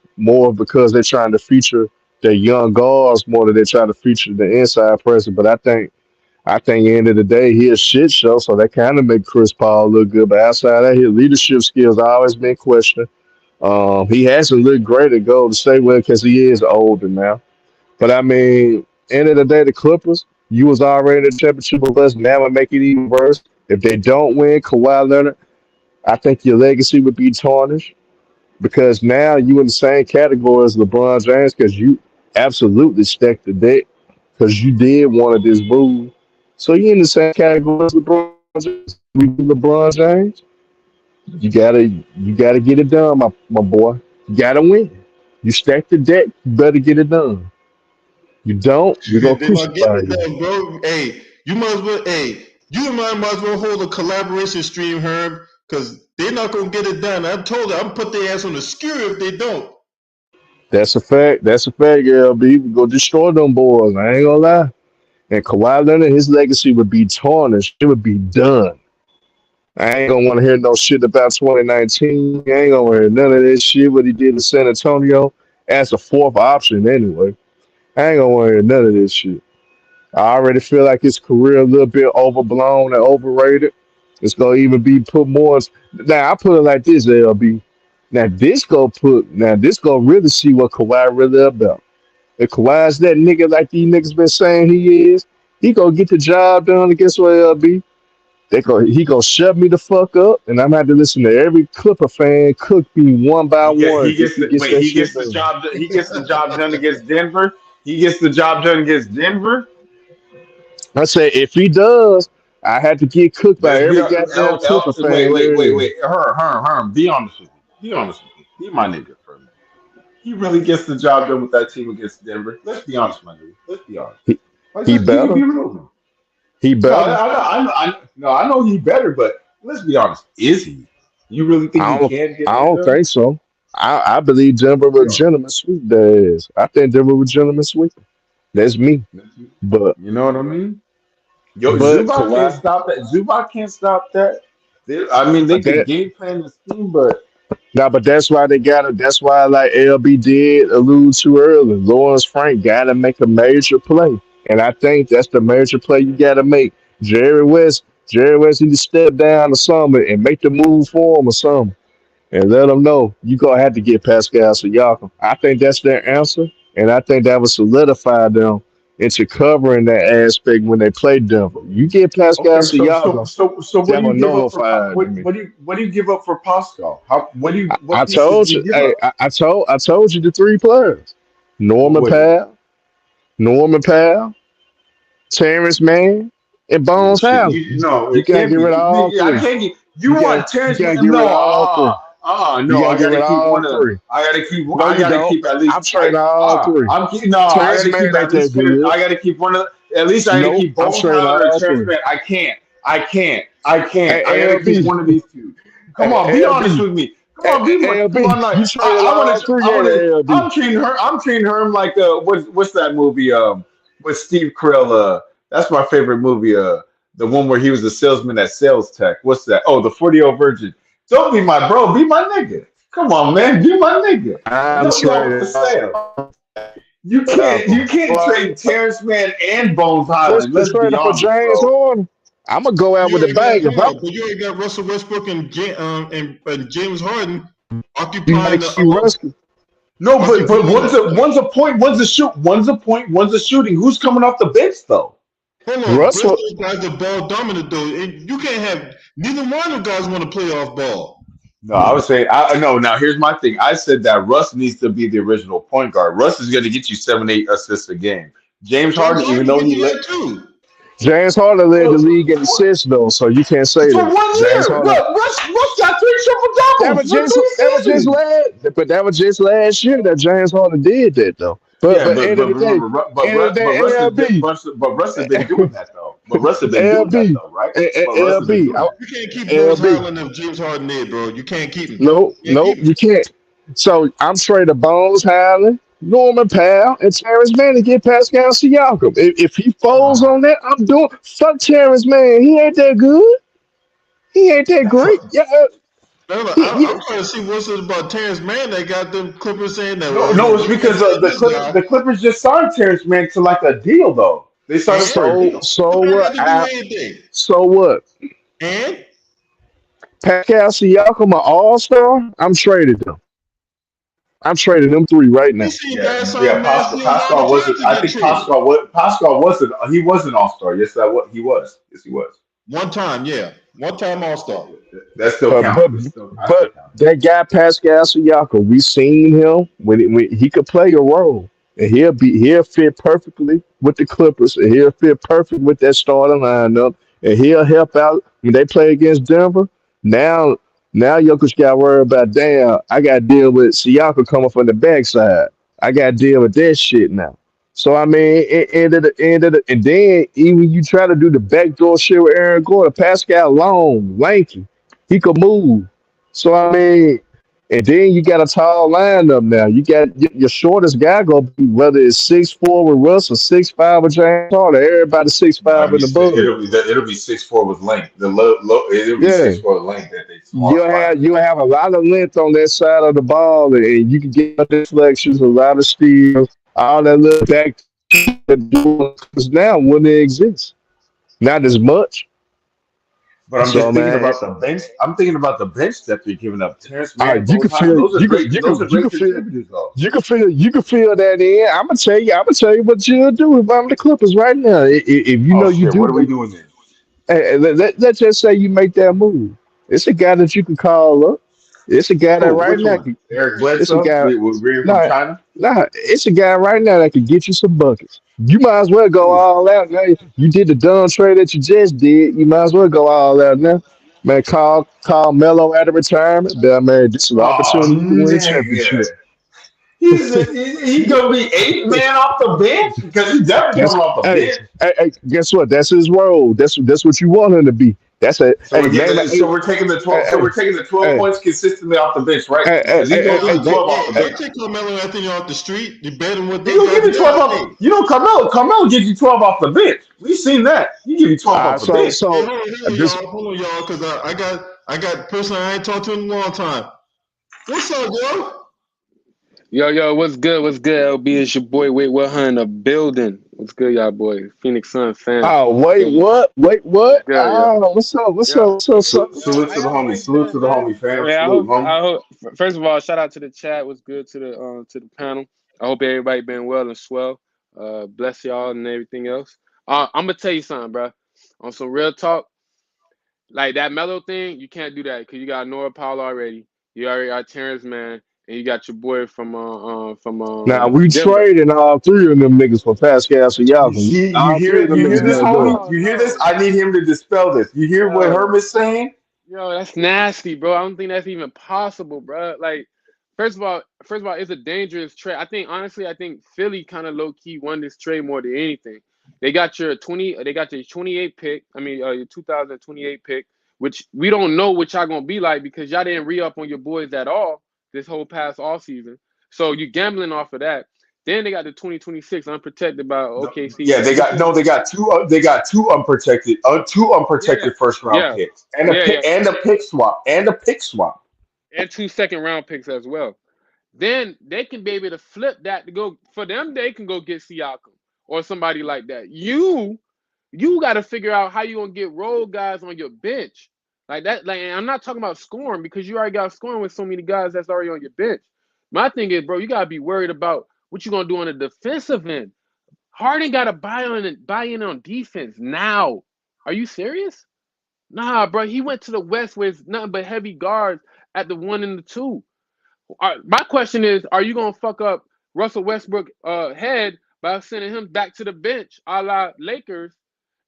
because they're trying to feature their young guards more than they're trying to feature the inside person. But I think end of the day he a shit show, so that kind of make Chris Paul look good. But outside of that, his leadership skills always been questioned. He hasn't looked great at Golden State well because he is older now. But I mean, end of the day, the Clippers, you was already in the championship with us. Now it make it even worse. If they don't win Kawhi Leonard, I think your legacy would be tarnished because now you in the same category as LeBron James because you absolutely stacked the deck because you did one of this move. So you in the same category as LeBron James. We do LeBron James. You gotta get it done, my boy. You gotta win. You stack the deck, you better get it done. You don't, we're gonna They not getting crucify it you. done, bro. Hey, you might as well. Hey, you and I might as well hold a collaboration stream, Herb, because they're not gonna get it done. I told you, I'm put their ass on the skewer if they don't. That's a fact. That's a fact, LB. We go destroy them boys. I ain't gonna lie. And Kawhi Leonard, his legacy would be tarnished. It would be done. I ain't gonna want to hear no shit about 2019. I ain't gonna hear none of this shit what he did in San Antonio as a fourth option anyway. I ain't gonna want to hear none of this shit. I already feel like his career a little bit overblown and overrated. It's gonna even be put more. Now I put it like this, LB. Now this go really see what Kawhi really about. If Kawhi's that nigga like these niggas been saying he is, he gonna get the job done against what LB. He gonna shut me the fuck up, and I'm gonna have to listen to every Clipper fan cook me one by one if he gets that He shit gets the done. job. He gets the job done against Denver. He gets the job done against Denver. I say if he does, I had to get cooked by Let's be every goddamn Clipper wait, fan there is. Herm. Be honest with me. Be honest with me. Be my nigga for a minute. He really gets the job done with that team against Denver. Let's be honest, my nigga. Let's be honest. He, Like, he just keep it better. be real. He No, better. I know he better, but let's be honest. Is he? You really think I he don't. can get I that don't done? think so. I believe Denver You would know, gentlemen sweep their ass. I think Denver would gentlemen sweep. That's me. But you know what I mean? Yo, but Zubac can't Kawhi, stop that. Zubac can't stop that. I mean, they could that game plan the scheme, but no, but that's why they got to. That's why, like LB did allude to earlier, Lawrence Frank got to make a major play. And I think that's the major play you got to make. Jerry West need to step down or something and make the move for him or something and let them know you gonna have to get Pascal Siakam. I think that's their answer, and I think that would solidify them into covering that aspect when they play Denver. You get Pascal Okay, Siakam, what that do you will give up for nullify it to me. what do you give up for Pascal? What I pieces told do you you, give hey, up? I told you the three players: What Norman was it? Powell, Norman Powell, Terrence Mann, and Bones Bullshit. Highland. You no, You it can't can't get be. rid of all I three. can't get. You You want you Terrence? can't get rid No, of all three. no. You I gotta get got rid to of keep all one of. three. I got to keep. No, I you got to don't. keep at I'm least. trading all three. No. I got Terrence to keep Mann at ain't that least. good. I got to keep one of. At least I got to Nope, keep I'm Bones trading Hyland or all Terrence three. Mann. I can't. I got to keep LB, one of these two. Come on, be honest LB, with me. Come on, be one. Come LB, on, like you traded I want all to. three I at want to. LB. I'm treating her like what's that movie with Steve Carell that's my favorite movie the one where he was a salesman at Sales Tech. What's that? Oh, the 40-year-old virgin. Don't be my bro, be my nigga. Come on, man, be my nigga. I'm Don't be off the trading sale. You Malcolm. can't trade Terrence Mann and Bones Highland. Christmas Let's be trading for honest, James bro. Harden. I'm gonna go out You with a already got bang. If hold I'm on, but you already got Russell Westbrook and James Harden you gotta occupying keep Rusky. No, but occupying. one's a point, one's a shoot, one's a point, one's a shooting. Who's coming off the bench though? Hold on, both Russell those guys are ball dominant though, and you can't have neither one of the guys want to play off ball. No, I would say I no. Now here's my thing. I said that Russ needs to be the original point guard. Russ is going to get you 7, 8 assists a game. James James Harden, even Harden though can he do let that too. James Harden led the for, league in assists though, so you can't say for that. 1 James year, Harden Russ got 3 triple that doubles was for just that was 3 just seasons. that was just last year that James Harden did that though. Yeah, But end of the day, remember, Russ has been doing that though. But Russ has been doing that LB, though, right? But Russ has been LB, doing that. You can't keep Bones LB. Highland if James Harden there, bro. You can't keep him. No, You can't no, keep him. you can't. So I'm straight to Bones Highland, Norman Powell, and Terrence Mann to get Pascal Siakam. If he folds Ah, on that, I'm doing fuck Terrence Mann. He ain't that good. He ain't that that's great. what. Yeah, I'm trying to see what's it about Terrence Mann that got them Clippers saying that. No, Well, no, we it's got to because trade this guy. The Clippers just signed Terrence Mann to like a deal though. They signed him And for a so deal. so what that got what? to do with anything? So what? And Pascal Siakam, an All Star. I'm traded them. I'm trading them three right we now. seen Yeah, guys yeah. sign mass deals all Pascal the time wasn't. to I get think traded. Pascal wasn't. He was an All Star. Yes, that what he was. Yes, he was. One time, yeah. One time All Star. That still But counts. but I still but count. that guy Pascal Siakam, we seen him when he could play a role, and he'll fit perfectly with the Clippers, and he'll fit perfect with that starting lineup, and he'll help out when they play against Denver. Now Jokic got worried about damn. I got to deal with Siakam coming from the backside. I got to deal with that shit now. So I mean, and then even you try to do the backdoor shit with Aaron Gordon, Pascal long, lanky. He could move. So I mean, and then you got a tall lineup now. You got your shortest guy gonna be whether it's 6'4" with Russ or 6'5" with James Harden. Everybody No, 6'5" in the bud. it'll be 6'4" with length. It'll be Yeah, 6'4" with length that they small spot him. you'll have a lot of length on that side of the ball, and you can get deflections, a lot of steals, all that little back because now wouldn't exist. Not as much. But I'm So just thinking man, about the bench. I'm thinking about the bench that they're giving up. Terrence Mann, you can Bones Highland. feel Those are you can great. you Those can are you can great feel contributors, though. you can feel that in. I'm gonna tell you what you'll do if I'm the Clippers right now. If you Oh know you shit! do What are we that, doing then? let's just say you make that move. It's a guy that you can call up. It's a guy that Oh, right which now one? can. Eric It's a Bledsoe. guy. We're from Nah, China. it's a guy right now that can get you some buckets. You might as well go Ooh. all out now. You did the dumb trade that you just did. You might as well go all out now. Man, call Melo out of retirement. But man, this is an Oh opportunity to win a nigga. championship. He gonna be 8 man off the bench because he's definitely That's coming off the hey, bench. guess what? That's his role. That's what you want him to be. That's a So hey, name it. so we're taking the Hey, 12. So hey, we're taking the 12 hey, points consistently off the bench, right? Because he's gonna Hey, give you 12 off the I'll bench. take Carmelo Anthony off the street. You bet him what He those gonna guys give you 12 got. off. You know, Carmelo gives you 12 off the bench. We've seen that. He give you 12 off the so bench. Hey, so this hold on, y'all, because I got person I ain't talked to in a long time. What's up, yo? Yo, what's good? What's good? LB, it's your boy Wait What in the building. What's good, y'all boys? Phoenix Suns fan. Oh, wait, Good. what? Wait, what? Good, yeah. Oh, what's up? What's Yeah. up? What's up? Salute to the homie. Salute to the homie, fam. Yeah, Salute, homie. I hope. First of all, shout out to the chat. What's good to the panel. I hope everybody been well and swell. Bless y'all and everything else. I'm gonna tell you something, bro. On some real talk, like that Melo thing, you can't do that because you got Noah Powell already. You already got Terrence Mann, and you got your boy from Now we Denver. trading all three of them niggas for Pascal Siakam. You All three hear of them this, niggas gonna do it. homie? You hear this? I need him to dispel this. You hear what Herman's saying? Yo, that's nasty, bro. I don't think that's even possible, bro. Like, first of all, it's a dangerous trade. I think Philly kind of low key won this trade more than anything. They got your 28 pick. I mean, your 2028 pick, which we don't know what y'all gonna be like because y'all didn't re-up on your boys at all this whole past off season. So you gambling off of that. Then they got the 2026 unprotected by OKC. Yeah, they got two unprotected first round picks and a pick swap and 2 second-round picks as well. Then they can be able to flip that to go for them. They can go get Siakam or somebody like that. You got to figure out how you gonna get role guys on your bench like that. Like, I'm not talking about scoring because you already got scoring with so many guys that's already on your bench. My thing is, bro, you gotta be worried about what you gonna do on the defensive end. Harden got to buy in on defense now. Are you serious? Nah, bro. He went to the West where it's nothing but heavy guards at the 1 and the 2. My question is, are you gonna fuck up Russell Westbrook head by sending him back to the bench, a la Lakers,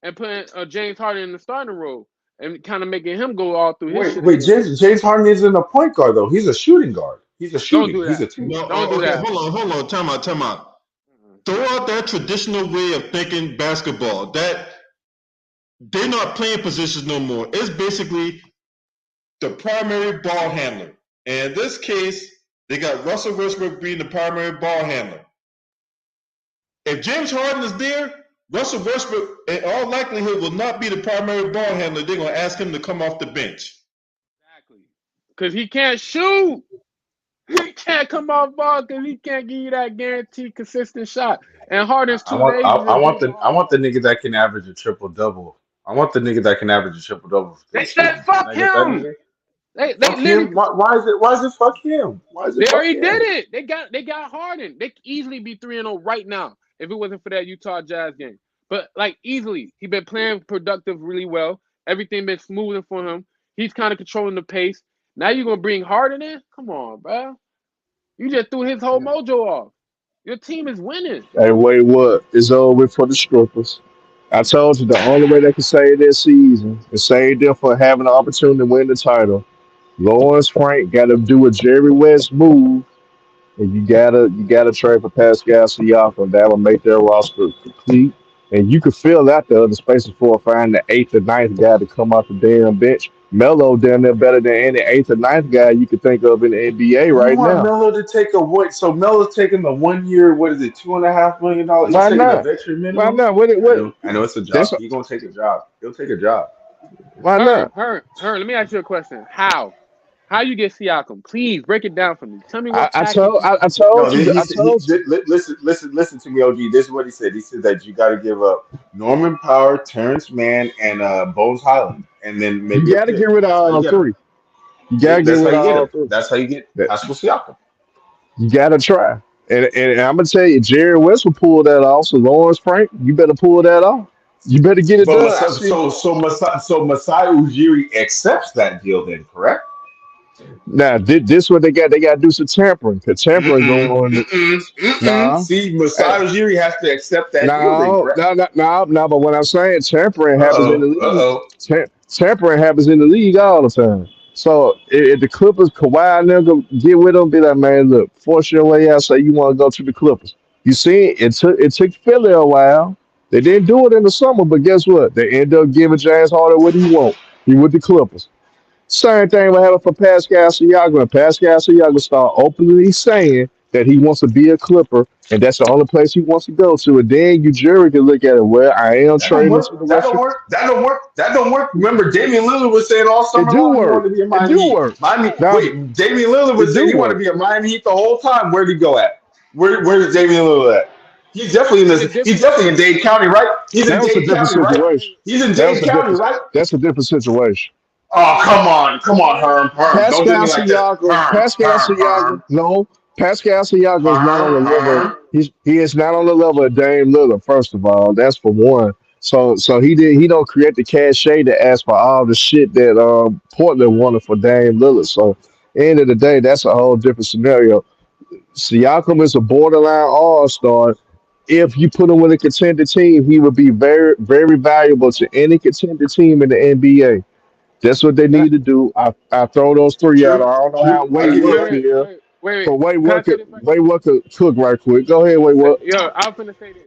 and putting James Harden in the starting role and kind of making him go all through his shit? Wait, James Harden isn't a point guard though. He's a shooting guard. He's a shooting. Don't do that. He's a two. No, Don't do okay, that. Hold on. Time out. Throw out that traditional way of thinking basketball. That they're not playing positions no more. It's basically the primary ball handler. And in this case, they got Russell Westbrook being the primary ball handler. If James Harden is there, Russell Westbrook, in all likelihood, will not be the primary ball handler. They're going to ask him to come off the bench. Exactly. Because he can't shoot. He can't come off ball because he can't give you that guaranteed consistent shot. And Harden's too lazy. I want the nigga that can average a triple double. I want the nigga that can average a triple double. They said fuck him. They fuck him. Why is it fuck him? They already did it. They got Harden. They could easily be 3-0 right now if it wasn't for that Utah Jazz game. But like easily, he been playing productive really well. Everything been smoothing for him. He's kind of controlling the pace. Now you're gonna bring Harden in? Come on, bro. You just threw his whole mojo off. Your team is winning. Hey, wait, what? It's over for the strippers. I told you the only way they can save their season is save them for having the opportunity to win the title. Lawrence Frank got to do a Jerry West move, and you gotta trade for Pascal Siakam. That will make their roster complete. And you could fill out the other spaces for finding the 8th or 9th guy to come off the damn bench. Melo down there better than any 8th or 9th guy you could think of in the NBA right now. Melo to take a what? So Melo's taking the 1 year. What is it? $2.5 million. Why not? Why not? What? I know it's a job. He's gonna take a job. He'll take a job. Why not? Her. Let me ask you a question. How you get Siakam? Please break it down for me. Tell me what. I told you. Listen to me, OG. This is what he said. He said that you got to give up Norman Powell, Terrence Mann, and Bones Highland, and then maybe you got to get rid of all three. You got to get rid of all three. That's how you get Pascal Siakam. You got to try. And I'm gonna tell you, Jerry West will pull that off. So Lawrence Frank, you better pull that off. You better get it done. So Masai Ujiri accepts that deal, then, correct? Now, this what they got. They got to do some tampering. Because tampering going on. See, Masai Ujiri has to accept that deal. No. But what I'm saying, tampering happens in the league. Tampering happens in the league all the time. So if the Clippers, Kawhi and them go get with them, be like, man, look, force your way out. Say you want to go to the Clippers. You see, it took Philly a while. They didn't do it in the summer, but guess what? They ended up giving James Harden what he want. He with the Clippers. Same thing will happen for Pascal Siakam. Pascal Siakam start openly saying that he wants to be a Clipper, and that's the only place he wants to go to. And then you jury can look at it. Well, I am trading to the That don't work. Remember, Damian Lillard was saying all summer long he wanted to be a Miami Heat. Damian Lillard was saying he wanted to be a Miami Heat the whole time. Where'd he go at? Where's Damian Lillard at? He's definitely in And the this. He's difference, definitely in Dade County, right? He's in That was a Dade different County, right? situation. He's in That was Dade a County, different. right? That's a different situation. Oh, come on, Herm. Don't do Pascal me like that. Siakam, Pascal Siakam, no, Pascal Siakam is not on the level. Herm. He is not on the level of Dame Lillard. First of all, that's for one. So he don't create the cachet to ask for all the shit that Portland wanted for Dame Lillard. So end of the day, that's a whole different scenario. Siakam is a borderline all star. If you put him with a contender team, he would be very, very valuable to any contender team in the NBA. That's what they that, need to do. I throw those three out. True, I don't know how true. I Wade get wait, Wood that. wait, feel, wait, wait, but wait. Can I say this right Wade quick? Wood could cook right quick. Go ahead, Wade Wood. Yeah, I'm finna say this.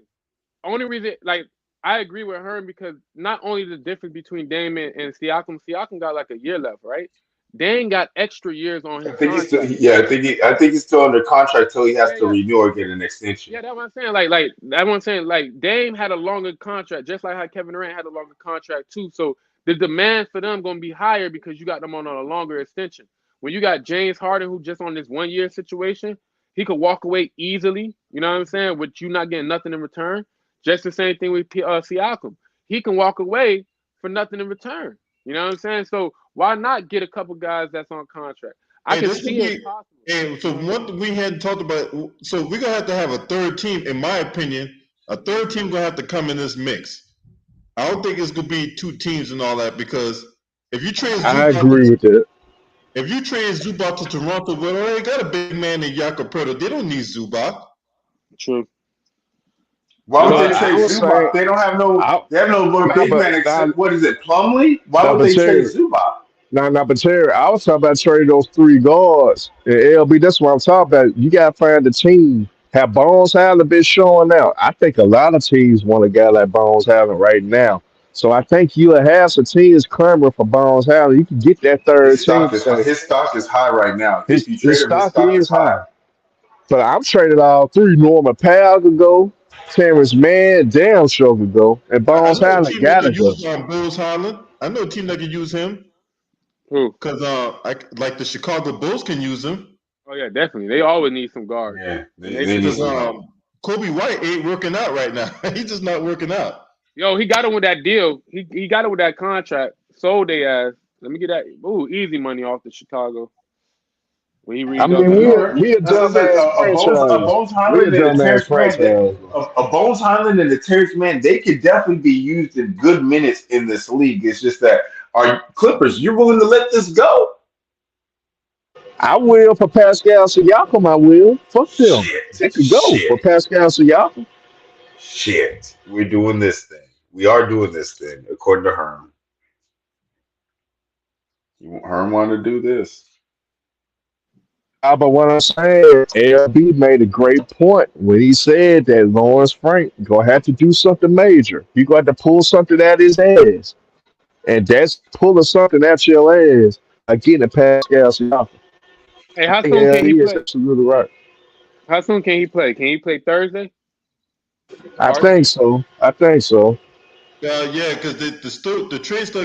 Only reason, like, I agree with Herm because not only the difference between Dame and Siakam, Siakam got like a year left, right? Dame got extra years on I his think he's still. contract. Yeah, I think he's still under contract till he has Yeah, to yeah, renew or get an extension. yeah. That's what I'm saying. Like that's what I'm saying. Like Dame had a longer contract, just like how Kevin Durant had a longer contract too. So the demand for them gonna be higher because you got them on a longer extension. When you got James Harden, who just on this 1 year situation, he could walk away easily. You know what I'm saying? With you not getting nothing in return. Just the same thing with Siakam. He can walk away for nothing in return. You know what I'm saying? So why not get a couple guys that's on contract? I Hey, can this will see it be. possible. And so You know what I'm one thing we hadn't talked about. So we're gonna have a third team. In my opinion, a third team gonna have to come in this mix. I don't think it's gonna be two teams and all that because if you trade I Zubac, agree with that. if you trade Zubac to Toronto, well, they got a big man in Jakob Poeltl. They don't need Zubac. True. Why would True. But they I trade would say, Zubac? They don't have no. I, They have no more nah, big but man nah, except what is it, Plumlee? Why nah, would but they trade Terry, Zubac? but Terry, I was talking about trading those three guards. And LB, that's what I'm talking about. You gotta find the team. Have Bones Highland been showing out? I think a lot of teams want a guy like Bones Highland right now. So I think you'll have some teams clamoring for Bones Highland. You can get that third team to say His stock is high right now. If you his trade him, his stock stock is is high. high. But I'm trading all three. Norman Powell could go. Terrence Mann, damn sure could go. And I Bones know a Highland team that gotta could go. use Bulls Highland. I know a team that could use him Who? because like the Chicago Bulls can use him Oh yeah, definitely. They always need some guards. Yeah, And they need because some help. Kobe White ain't working out right now. He's just not working out. Yo, he got him with that deal. He got it with that contract. Sold they ass. Let me get that. Ooh, easy money off the Chicago when he I redone mean, the we Okay, contract. we a that's it. dumbass A franchise. Bones We a Highland and a dumbass Terrence Mann. franchise. A Bones Highland and a Terrence Mann, they could definitely be used in good minutes in this league. It's just that are Clippers, you're willing to let this go? I will for Pascal Siakam. I will. Fuck them. They could go for Shit. Pascal Siakam. We're doing this thing. We are doing this thing, according to Herm. Herm wanted to do this. But what I'm saying, LB made a great point when he said that Lawrence Frank gonna have to do something major. He gonna have to pull something out his ass, and that's pulling something out your ass. Again, the Pascal Siakam. Hey, I how think soon can he LB is play? absolutely right. How soon can he play? Can he play Thursday? I March? think so. I think so. Yeah, because the trade still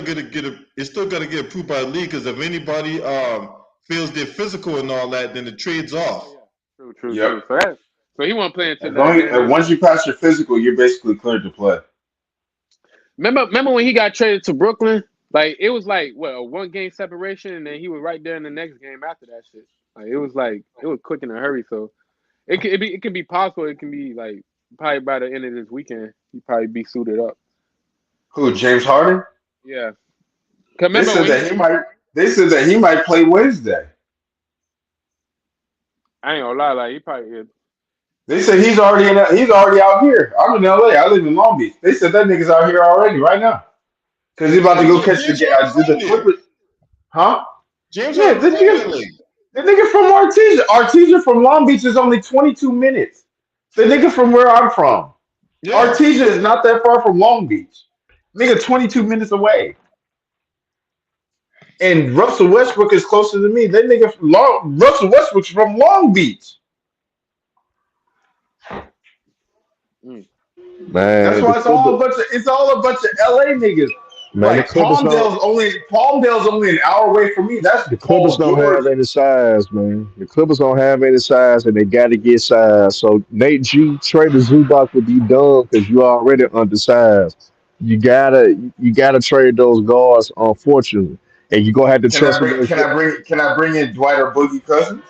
it's still got to get approved by the league. Because if anybody feels they're physical and all that, then the trade's off. Oh, yeah. True. Yep. So he won't play until As long that. as once you pass your physical, you're basically cleared to play. Remember when he got traded to Brooklyn? Like it was like what, a 1 game separation, and then he was right there in the next game after that shit. Like it was quick in a hurry. So it can be possible. It can be like probably by the end of this weekend, he probably be suited up. Who? James Harden? Yeah. 'Cause They remember said when that he might. They said that he might play Wednesday. I ain't gonna lie, like he probably They said he's already out here. I'm in LA. I live in Long Beach. They said that nigga's out here already right now because he's about to go catch James the Harden. Clippers. Huh? James Yeah, Harden. the nigga from Artesia from Long Beach is only 22 minutes. The nigga from where I'm from. Yeah. Artesia is not that far from Long Beach. Nigga 22 minutes away. And Russell Westbrook is closer than me. That nigga Russell Westbrook's from Long Beach. Man, That's why it's all a bunch of LA niggas. Man, Like Palmdale's only an hour away from me. That's the Clippers Paul don't George. have any size, man. The Clippers don't have any size, and they got to get size. So Nate G trade the Zubac would be done because you already undersized. You gotta trade those guards, unfortunately, and you gonna have to trust them. Can I bring in Dwight or Boogie Cousins?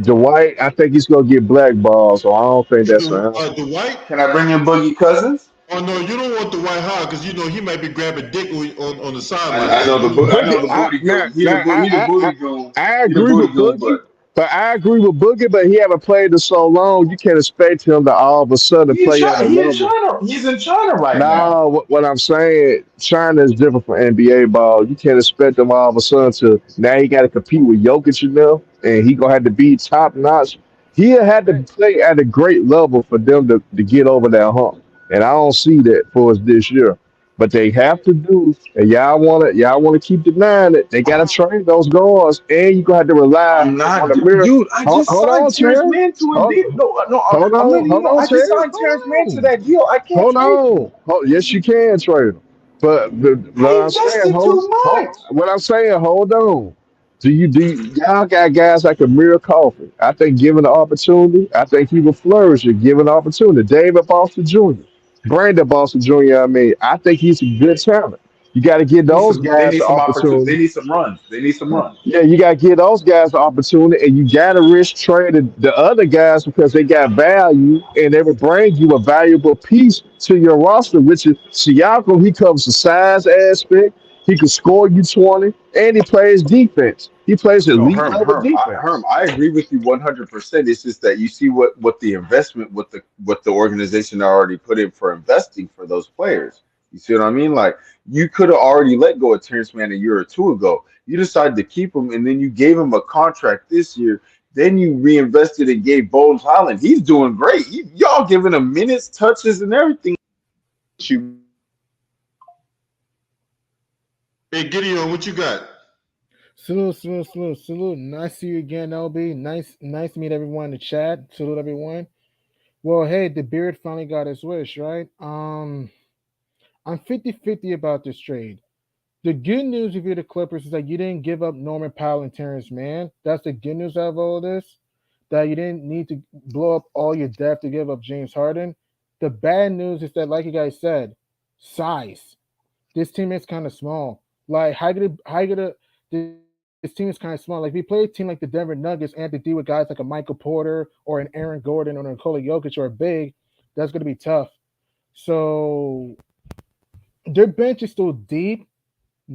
Dwight, I think he's gonna get blackballed, so I don't think that's an answer. The White. Can I bring in Boogie Cousins? Oh no, you don't want the White High because you know he might be grabbing dick on the sideline. I know the booty goon. He the booty goon. I He the agree with booty goon, Boogie, but he haven't played in so long. You can't expect him to all of a sudden play at a level. He's in China right now. No, what I'm saying, China is different from NBA ball. You can't expect him all of a sudden to now he got to compete with Jokic, and he gonna have to be top notch. He'll have to play at a great level for them to get over that hump, and I don't see that for us this year. But they have to do, and y'all wanna keep denying it. They gotta train those guards, and you gonna have to rely I'm not, on the mirror. dude. I just Hold signed on, Terrence Terrence. Mann to a Hold, deal. No, hold I'm on, letting you hold know. on, I just Terrence. signed Terrence Mann to Hold that deal. I can't Hold trade him. on. Yes, you can trade him. But what I I'm saying, invested too much. hold on. Y'all got guys like Amir Coffey. I think given the opportunity, I think he will flourish if given the opportunity. David Boston Jr., Brandon Boston Jr., I think he's a good talent. You got to give those They guys need the some opportunity. opportunity. They need some runs. They need some runs. Yeah, you got to give those guys the opportunity, and you got to risk trading the other guys because they got value, and they will bring you a valuable piece to your roster, which is Siakam. He covers the size aspect. He can score you 20, and he plays defense. He plays No, elite level defense. I agree with you 100%. It's just that you see what the investment, what the organization already put in for investing for those players. You see what I mean? Like you could have already let go of Terrence Mann a year or two ago. You decided to keep him, and then you gave him a contract this year. Then you reinvested and gave Bones Highland. He's doing great. Y'all giving him minutes, touches, and everything. Hey Gideon, what you got? Salute. Nice to see you again, LB. Nice to meet everyone in the chat. Salute everyone. Well, hey, the beard finally got his wish, right? I'm 50-50 about this trade. The good news if you're the Clippers is that you didn't give up Norman Powell and Terrence Mann. That's the good news out of all of this. That you didn't need to blow up all your depth to give up James Harden. The bad news is that, like you guys said, size. This team is kind of small. Like, this team is kind of small. Like, if you play a team like the Denver Nuggets and have to deal with guys like a Michael Porter or an Aaron Gordon or a Nikola Jokic or a big, that's going to be tough. So their bench is still deep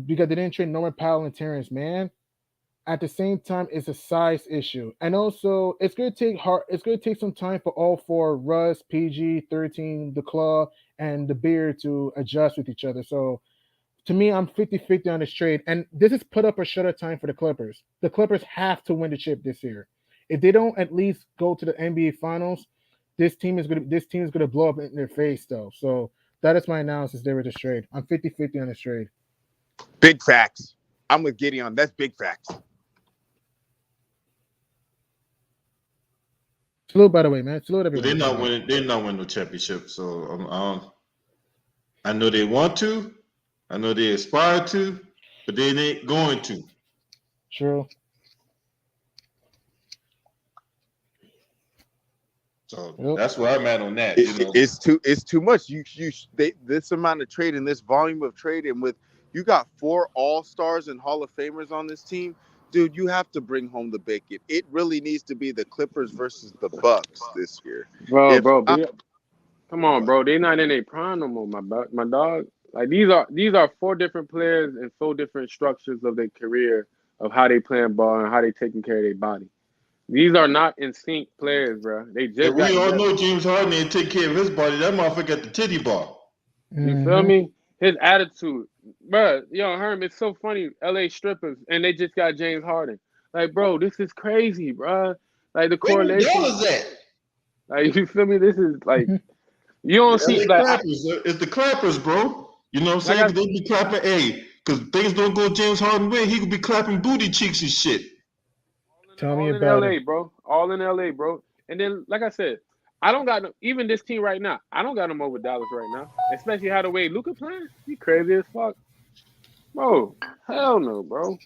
because they didn't trade Norman Powell and Terrence Mann. At the same time, it's a size issue, and also it's going to take some time for all four, Russ, PG, 13, the Claw, and the Beard to adjust with each other. So to me, I'm 50-50 on this trade, and this is put up or shut up time for the Clippers. The Clippers have to win the chip this year. If they don't at least go to the NBA Finals, this team is gonna blow up in their face, though. So that is my analysis there with this trade. I'm 50-50 on this trade. Big facts. I'm with Gideon. That's big facts. Salute, by the way, man. Salute everyone. They're not winning the championship. So I know they want to. I know they aspire to, but they ain't going to. True. So that's where I'm at on that. It's too much. This amount of trade and this volume of trade, and with you got 4 All-Stars and Hall of Famers on this team, dude. You have to bring home the bacon. It really needs to be the Clippers versus the Bucks this year, bro. Come on, bro. They're not in a prime no more, my dog. Like these are 4 different players and 4 different structures of their career of how they playing ball and how they taking care of their body. These are not in sync players, bro. They just we all know James Harden ain't take care of his body. That motherfucker got the titty bar. You feel me? His attitude, bro. Yo, Herm, it's so funny. LA strippers, and they just got James Harden. Like, bro, this is crazy, bro. Like the correlation. Where the hell is that? Like, you feel me? This is like you don't see like it's the clappers, bro. You know what I'm saying? They be clapping, because things don't go James Harden way. He could be clapping booty cheeks and shit. Tell me about LA, bro. All in LA, bro. And then, like I said, I don't got no, even this team right now. I don't got them over Dallas right now, especially how the way Luka playing. He crazy as fuck, bro. Hell no, bro.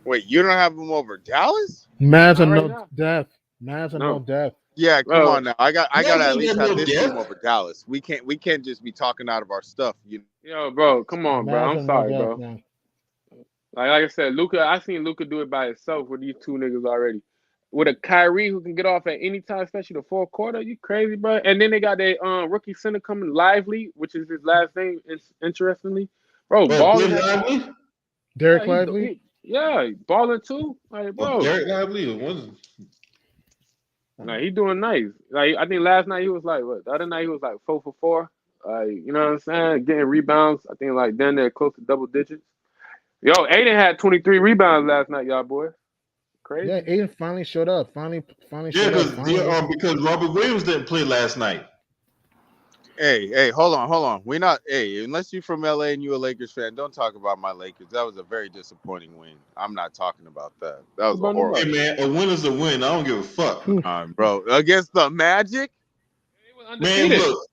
Wait, you don't have them over Dallas? Mavs Not are right no now. depth. Mavs are no No, depth. Yeah, come bro. on now. I got Mavs to at ain't least got have no this team depth. over Dallas. We can't just be talking out of our stuff. Yo, bro, come on, bro. Mavs I'm are no sorry, depth, bro. man. Like I said, Luka. I seen Luka do it by himself with these two niggas already. With a Kyrie who can get off at any time, especially the fourth quarter. You crazy, bro? And then they got their rookie center coming Lively, which is his last name. Interestingly, bro, Oh, balling Blake at Lively? Derek yeah, Lively. balling too. Like, Oh, bro, Derek Lively? Or was like he doing nice. Like I think last night he was like what? The other night he was like 4 for 4. Like you know what I'm saying? Getting rebounds. I think like then they're close to double digits. Yo, Aiden had 23 rebounds last night, y'all boys. Crazy. Yeah, Aiden finally showed up. Finally Yeah, showed up. Finally. because Robert Williams didn't play last night. Hey, hold on. We're not. Hey, unless you're from LA and you're a Lakers fan, don't talk about my Lakers. That was a very disappointing win. I'm not talking about that. That was a About horrible, Hey man, a win is a win. I don't give a fuck. bro. Against the Magic, They was Man, undefeated. look,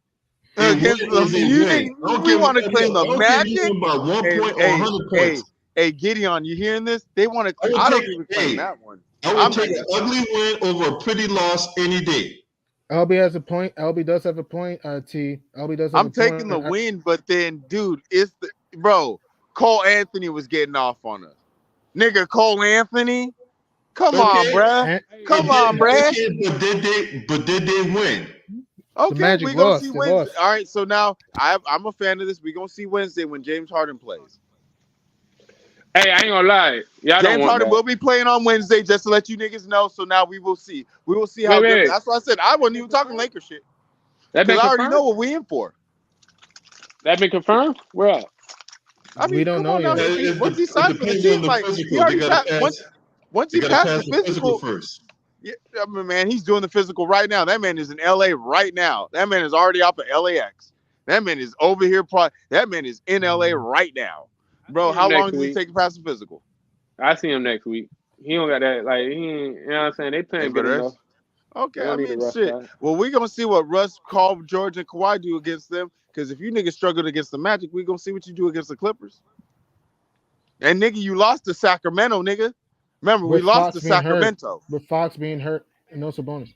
a win against is the a you win. didn't. I don't We give. want to claim Look, the I don't care if you Magic. win by 1 Hey, point or hey, 100 points. hey, Gideon, you hearing this? They want to. I I would don't even take. claim Hey, that one. I would I'm take not an even. ugly win over a pretty loss any day. LB has a point. LB does have a point. T. LB does have I'm a taking point. the win, but then, dude, bro. Cole Anthony was getting off on us, nigga. Cole Anthony, come on, Okay, bruh. And Come on, bruh. okay, but did they win? the Okay, Magic we gonna lost. see They Wednesday. lost. All right, so now I'm a fan of this. We gonna see Wednesday when James Harden plays. Hey, I ain't gonna lie. Y'all don't James want Harden that. will be playing on Wednesday, just to let you niggas know. So now we will see. We will see how Wait, good. wait. That's why I said I wasn't even talking Lakers shit That been because I already confirmed? know what we in for. That been confirmed? Where at? I We mean, don't come know on now. yet. Once he It signed for the depends on team, the like he physical. They already gotta passed. pass. Once They he gotta passed pass the the physical physical, first. yeah, I mean, man, he's doing the physical right now. That man is in LA right now. That man is already off of LAX. That man is over here. That man is in LA right now, bro. How long does it take to pass the physical? I see him next week. He don't got that. Like he ain't. You know what I'm saying? They playing good enough. Okay, They I don't need to mean, rush shit. that. Well, we're gonna see what Russ, Paul George, and Kawhi do against them. Because if you niggas struggled against the Magic, we gonna see what you do against the Clippers. And nigga, you lost to Sacramento, nigga. Remember, we With lost Fox to being hurt. Sacramento. With Fox being hurt, and no Sabonis.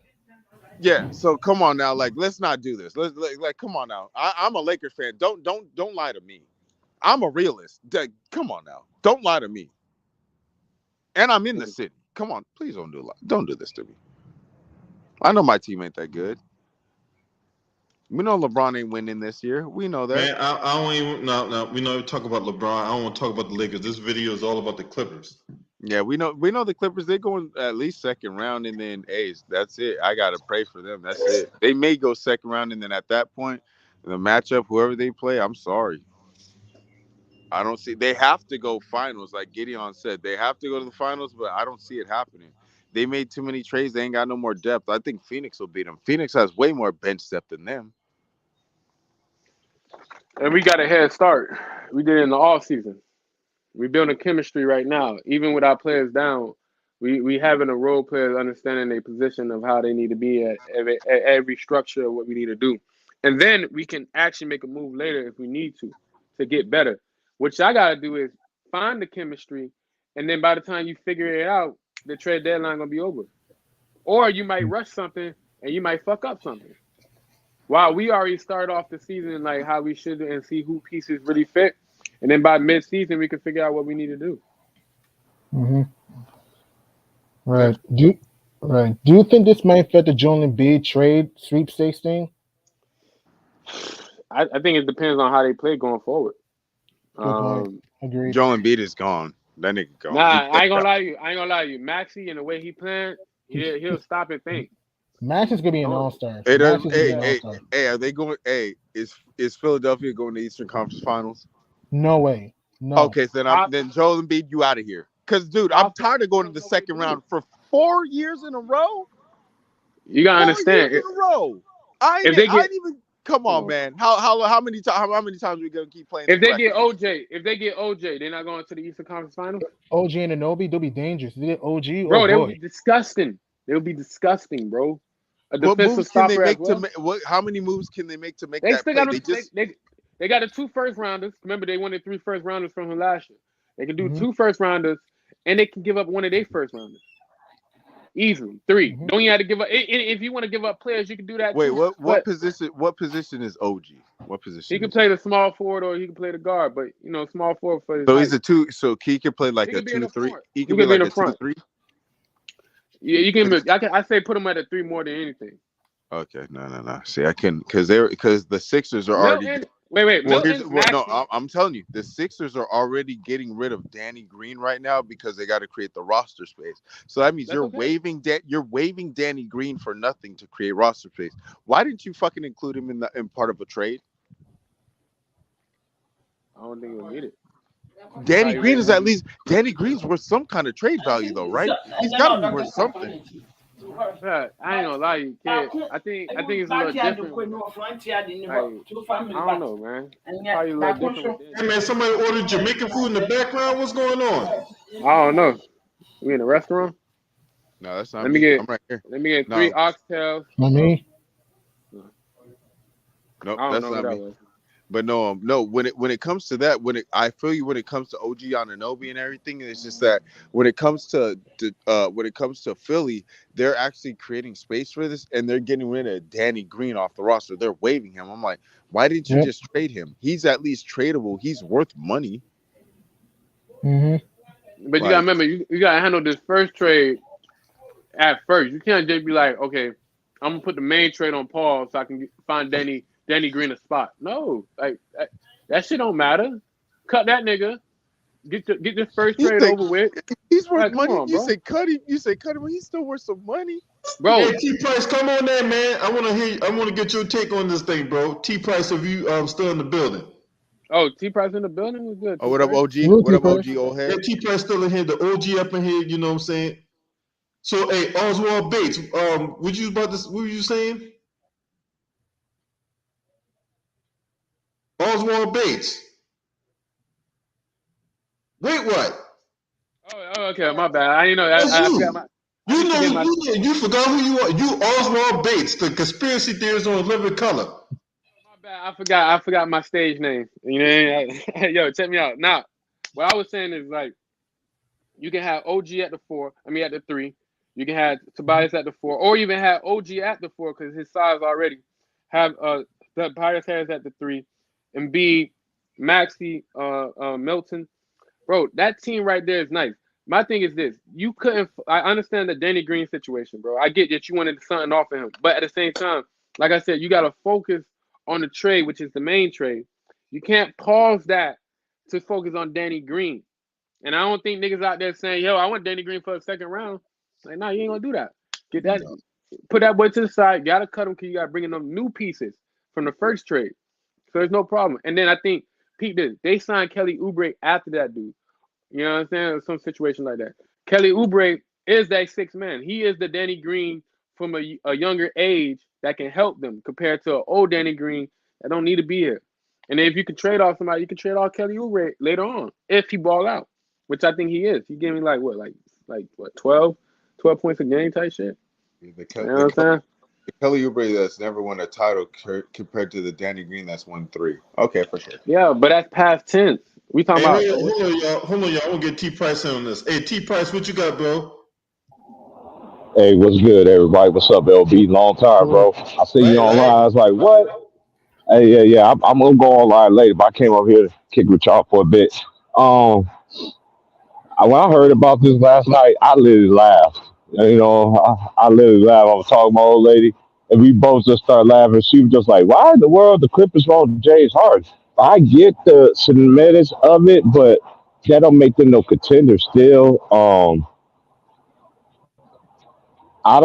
Yeah, so come on now, like let's not do this. Like come on now. I'm a Lakers fan. Don't lie to me. I'm a realist. Come on now. Don't lie to me. And I'm in the city. Come on, please don't do this to me. I know my team ain't that good. We know LeBron ain't winning this year. We know that. Man, I don't even. No. We know talk about LeBron. I don't want to talk about the Lakers. This video is all about the Clippers. Yeah, we know the Clippers. They're going at least second round, and then A's. That's it. I gotta pray for them. That's it. They may go second round, and then at that point, the matchup, whoever they play, I'm sorry. I don't see. They have to go finals, like Gideon said. They have to go to the finals, but I don't see it happening. They made too many trades. They ain't got no more depth. I think Phoenix will beat them. Phoenix has way more bench depth than them. And we got a head start. We did it in the off season. We building chemistry right now. Even with our players down, we having a role players understanding their position of how they need to be at every structure of what we need to do. And then we can actually make a move later if we need to get better. What I gotta do is find the chemistry, and then by the time you figure it out, the trade deadline gonna be over. Or you might rush something and you might fuck up something. Wow, we already start off the season like how we should and see who pieces really fit. And then by mid-season, we can figure out what we need to do. Mm-hmm. Right. Do you think this might affect the Joel Embiid trade sweepstakes thing? I think it depends on how they play going forward. Good point. Agreed. Joel Embiid is gone. That nigga gone. Nah, I ain't gonna lie to you. Maxey and the way he playing, he'll stop and think. Max is gonna be an all-star. Hey, are they going? Hey, is Philadelphia going to Eastern Conference Finals? No way. No. Okay, so then Joel Embiid, you out of here. Cause dude, I'm tired of going to the second round for 4 years in a row. You gotta understand. 4 years in a row. I ain't even. Come on, man. How many times we gonna keep playing? If they get OJ, they're not going to the Eastern Conference Finals. OG and Anobi, they'll be dangerous. If they get OG, bro, oh they boy. will be disgusting. They will be disgusting, bro. a What defensive moves can they stopper as make to well. make? What? How many moves can they make to make They that still play? got They them. just They got the 2 first rounders. Remember, they wanted 3 first rounders from him last year. They can do Mhm. 2 first rounders, and they can give up one of their first rounders easily. 3. Mhm. Don't you have to give up? If you want to give up players, you can do that wait. too. What But position? What position is OG? What he position can is play he? the small forward or he can play the guard. But small forward for his So height. he's a 2. So he can play like He a could be in the 2-3. front. He He can be could be in like the a front. 2-3. Yeah, you can. But I say put him at a 3 more than anything. okay, no. See, I can because the Sixers are already. Milton, wait. Well, here's Milton, no. Maxey. I'm telling you, the Sixers are already getting rid of Danny Green right now because they got to create the roster space. So that means That's you're okay. waving Danny Green for nothing to create roster space. Why didn't you fucking include him in part of a trade? I don't think he'll need it. Danny Green is at least Danny Green's worth some kind of trade value though, right? He's got to be worth something. Yeah, I ain't gonna lie, you kid. I think it's a little different. Like, I don't know, man. Probably a little different. With Hey man, somebody ordered Jamaican food in the background. What's going on? I don't know. We in a restaurant? No, that's not Let me me. get I'm right here. 3 No. oxtails. Not me. Nope, I don't that's know who not that me. was. But no, when it comes to that, I feel you when it comes to OG Anunoby and everything, it's just that when it comes to Philly, they're actually creating space for this, and they're getting rid of Danny Green off the roster. They're waiving him. I'm like, why didn't you Yep. just trade him? He's at least tradable. He's worth money. Mm-hmm. But you gotta remember, you gotta handle this first trade at first. You can't just be like, okay, I'm gonna put the main trade on pause so I can find Danny Green a spot. No, like that shit don't matter. Cut that nigga. Get this first trade over with. He's worth Like, come money. on, You bro. say cut him. But he's still worth some money. Bro, Hey, T Price, come on there, man. I want to get your take on this thing, bro. T Price, if you still in the building. oh, T Price in the building was good. Oh, what up, OG? Hello, What up, T-Price. OG? Old Yeah, head. T Price still in here. The OG up in here. You know what I'm saying? So, hey, Oswald Bates, what were you saying? Oswald Bates. Wait, what? Oh, okay, my bad. I didn't know that. That's I you. forgot my. You I forget my. you forgot who you are. You Oswald Bates, the conspiracy theorist on Living Color. My bad. I forgot my stage name. You know, yo, check me out. Now, what I was saying is like, you can have OG at the 4. I mean, at the 3. You can have Tobias at the 4, or even have OG at the 4 because his size already. Have Tobias Harris at the 3, and B, Maxey, Milton. Bro, that team right there is nice. My thing is this: you couldn't. I understand the Danny Green situation, bro. I get that you wanted something off of him, but at the same time, like I said, you got to focus on the trade, which is the main trade. You can't pause that to focus on Danny Green. And I don't think niggas out there saying, "Yo, I want Danny Green for a second round." Like, nah, you ain't gonna do that. Get that, put that boy to the side. Gotta cut him because you got bringing them new pieces from the first trade. So there's no problem. And then I think Pete did. They signed Kelly Oubre after that dude. You know what I'm saying? Some situation like that. Kelly Oubre is that 6th man. He is the Danny Green from a younger age that can help them compared to an old Danny Green that don't need to be here. And if you can trade off somebody, you can trade off Kelly Oubre later on if he ball out, which I think he is. He gave me like 12 points a game type shit. You know what I'm saying? The Kelly Oubre that's never won a title compared to the Danny Green that's won 3. Okay, for sure. Yeah, but that's past tense. We talking about. Hold on, y'all. I want to get T Price in on this. Hey, T Price, what you got, bro? Hey, what's good, everybody? What's up, LB? Long time, bro. I see you online. I was like, what? Hey, yeah. I'm gonna go online later, but I came up here to kick with y'all for a bit. When I heard about this last night, I literally laughed. You know, I literally laughed. I was talking to my old lady, and we both just started laughing. She was just like, "Why in the world the Clippers want James Harden?" I get the semantics of it, but that don't make them no contender still. I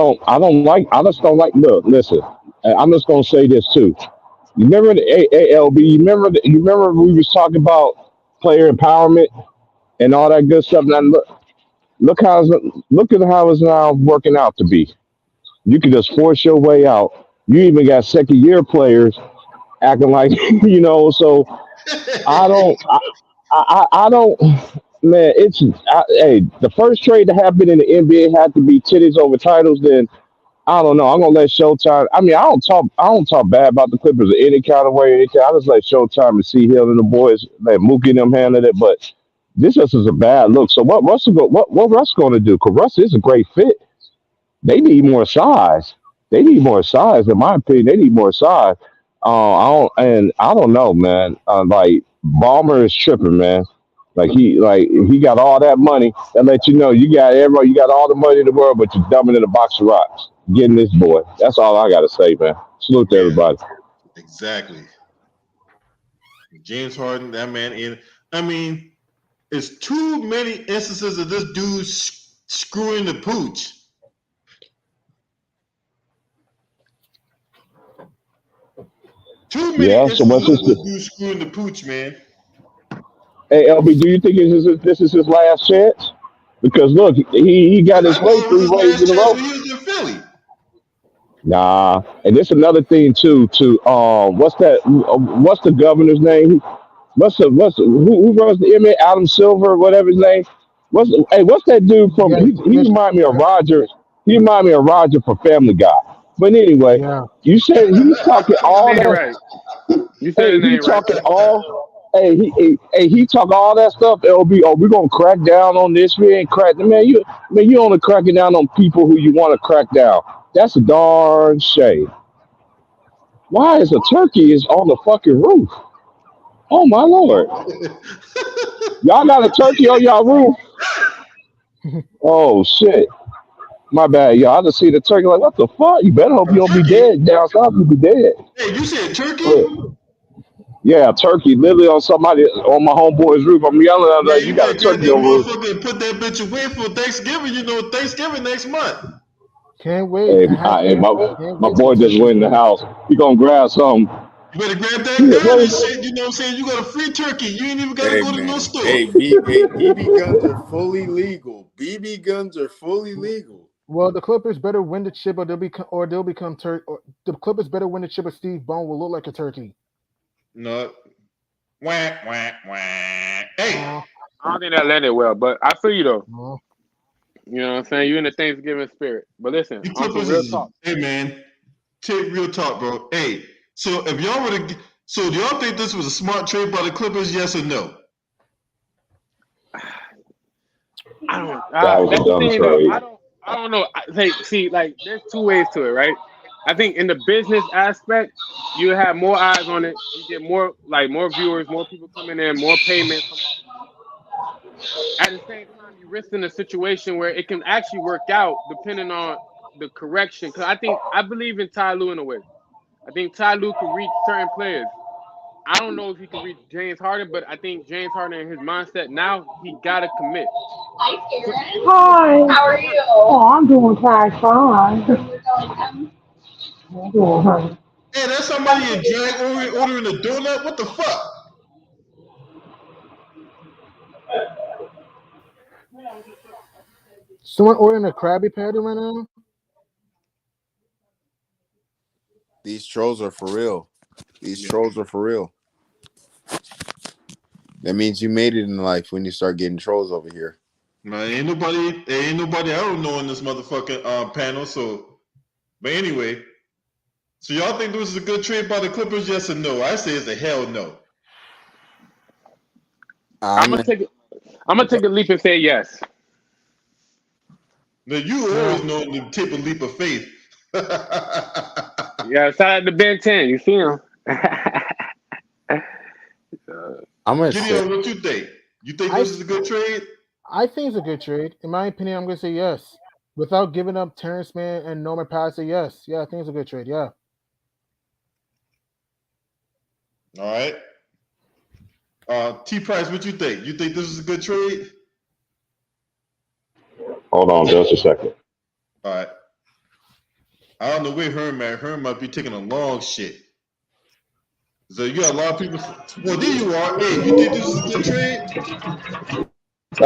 just don't like. Look, listen. I'm just gonna say this too. You remember the ALB? You remember we was talking about player empowerment and all that good stuff. Now look at how it's now working out to be. You can just force your way out. You even got 2nd-year players acting like So I don't. Man, hey, the first trade to happen in the NBA had to be titties over titles. Then I don't know. I'm gonna let Showtime. I mean, I don't talk bad about the Clippers in any kind of way. Anything. I just let Showtime and C Hill and the boys, let Mookie and them handle it. But this just is a bad look. So what Russ going to do? Because Russ is a great fit. They need more size. They need more size, in my opinion. They need more size. I don't know, man. Like Balmer is tripping, man. He got all that money that let you know you got all the money in the world, but you're dumping in a box of rocks. Getting this boy. That's all I gotta say, man. Salute to Yeah, everybody. exactly. James Harden, that man. I mean, it's too many instances of this dude screwing the pooch. Too many Yeah. So what's instances of this? this dude screwing the pooch, man. Hey, LB, do you think this is his last chance? Because look, he got I his thought way it was 3 his ways last in a chance row. when he was in Philly. Nah, and this another thing too. What's that? What's the governor's name? Who runs the MA? Adam Silver, whatever his name. What's that dude from? Yeah, He remind me of Roger. He remind me of Roger from Family Guy. But anyway, yeah. you said he's talking You said all the name that. right. You said Hey, the he name right. talking all. He talk all that stuff. LB, oh, we're gonna crack down on this. We ain't crack. You only cracking down on people who you want to crack down. That's a darn shame. Why is a turkey is on the fucking roof? Oh my lord! Y'all got a turkey on y'all roof? Oh shit! My bad, y'all. I just see the turkey like, what the fuck? You better hope A you don't be turkey? dead down south. You be dead. Hey, you said turkey? But, yeah, turkey literally on somebody on my homeboy's roof. I'm yelling at him Yeah, like, you you got a better grab turkey that on the roof. motherfucker and put that bitch away for Thanksgiving. You know, Thanksgiving next month. Can't wait. Hey, I had can't my wait for boy just turkey went in the season. house. He gonna grab something. You better grab that Yeah, gun what and is shit. You know what I'm saying? You got a free turkey. You ain't even got to Hey go to no man, store. BB guns are fully legal. BB guns are fully legal. Well, the Clippers better win the chip, they'll become turkey. The Clippers better win the chip, or Steve Bone will look like a turkey. No. Wah, wah, wah. Hey, Uh, I don't think that landed well, but I feel you though. uh, You know what I'm saying? You in the Thanksgiving spirit. But listen, you on some Clippers real is, talk. hey man, take real talk, bro. Hey, so if y'all would have, so do y'all think this was a smart trade by the Clippers? Yes or no? I don't. that was That's a the dumb thing, though. trade. I don't know. Like, there's two ways to it, right? I think in the business aspect, you have more eyes on it. You get more viewers, more people coming in, more payments come off of it. At the same time, you risk in a situation where it can actually work out depending on the correction. Because I believe in Ty Lue in a way. I think Ty Lue can reach certain players. I don't know if he can reach James Harden, but I think James Harden in his mindset now, he gotta commit. Hi, So Karen. so Hi. for How it to are work, you? Oh, I'm doing quite fine. I'm doing fine. Hey, that's somebody in drag ordering a donut. What the fuck? someone ordering a Krabby Patty right now? These trolls are for real. These trolls are for real. That means you made it in life when you start getting trolls over here. Man, ain't nobody I don't know in this motherfucking panel. So, but anyway, so y'all think this is a good trade by the Clippers? Yes or no? I say it's a hell no. I'm gonna take a leap and say yes. Now you Yeah. always know to take a leap of faith. Yeah, shout out to Ben 10. You see him? I'm gonna say Gideon, what you think? You think I this is a good trade? I think it's a good trade. In my opinion, I'm gonna say yes. Without giving up Terrence Mann and Norman Powell, say yes. Yeah, I think it's a good trade. Yeah. All right. T Price, what you think? You think this is a good trade? Hold on just a second. All right. I don't know where Herm at. Herm might be taking a long shit. So you got a lot of people. Well, there you are. Hey, you think this is a good trade?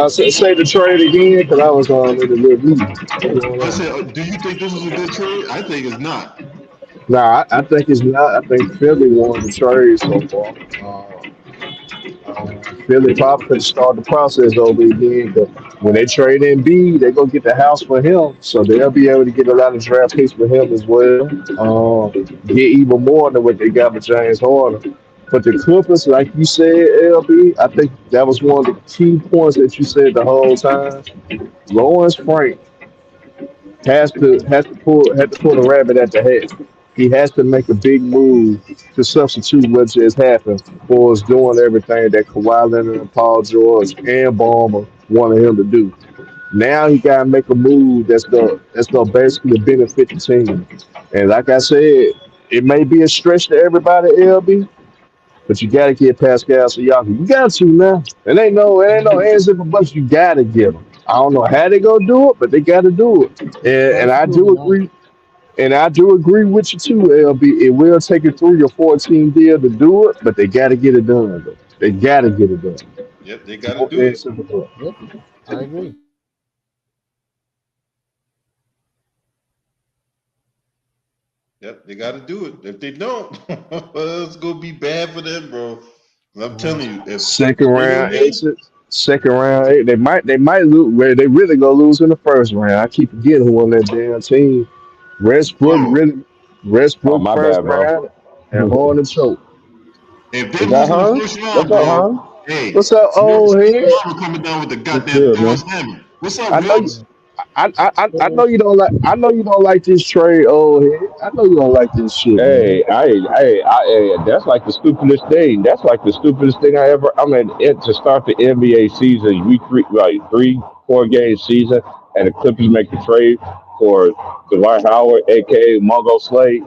Say the trade again because I was in the review. I said, do you think this is a good trade? I think it's not. Nah, I think it's not. I think Philly won the trade so far. Philly probably could start the process over again. But when they trade in B, they're gonna get the house for him, so they'll be able to get a lot of draft picks for him as well. Get even more than what they got with James Harden. But the Clippers, like you said, LB, I think that was one of the key points that you said the whole time. Lawrence Frank has to pull the rabbit at the head. He has to make a big move to substitute what just happened for us doing everything that Kawhi Leonard and Paul George and Ballmer wanted him to do. Now he gotta make a move that's gonna basically benefit the team. And like I said, it may be a stretch to everybody, LB, but you gotta get Pascal Siakam. You got to now. It ain't no ands if but you gotta get them. I don't know how they gonna do it, but they gotta do it. And I do Absolutely, man. agree. And I do agree with you too, LB. It will take a 3 or 4 team deal to do it, but they gotta get it done. Though. They gotta get it done. Yep, they got to do it. Yep, I agree. Yep, they got to do it. If they don't, it's gonna be bad for them, bro. I'm telling you, if Second you know what I round mean? exit. Second round, they might lose. Where they really gonna lose in the first round. I keep forgetting who on that damn team. Westbrook Bro, really. Oh, Westbrook my first bad, bro. round and Horn and choke. if they Is that lose in the huh? first round, What's up, bro, huh? hey, What's up, you ever old see head? Mama coming down with the What's goddamn good, Thor's man? hammer? What's up, I know you. Wills? I know you don't like. I know you don't like this trade, old head. I know you don't like this shit, man. That's like the stupidest thing. That's like the stupidest thing I ever. I mean, to start the NBA season, week three, like 3, 4 game season, and the Clippers make the trade for Dwight Howard, aka Mongo Slade.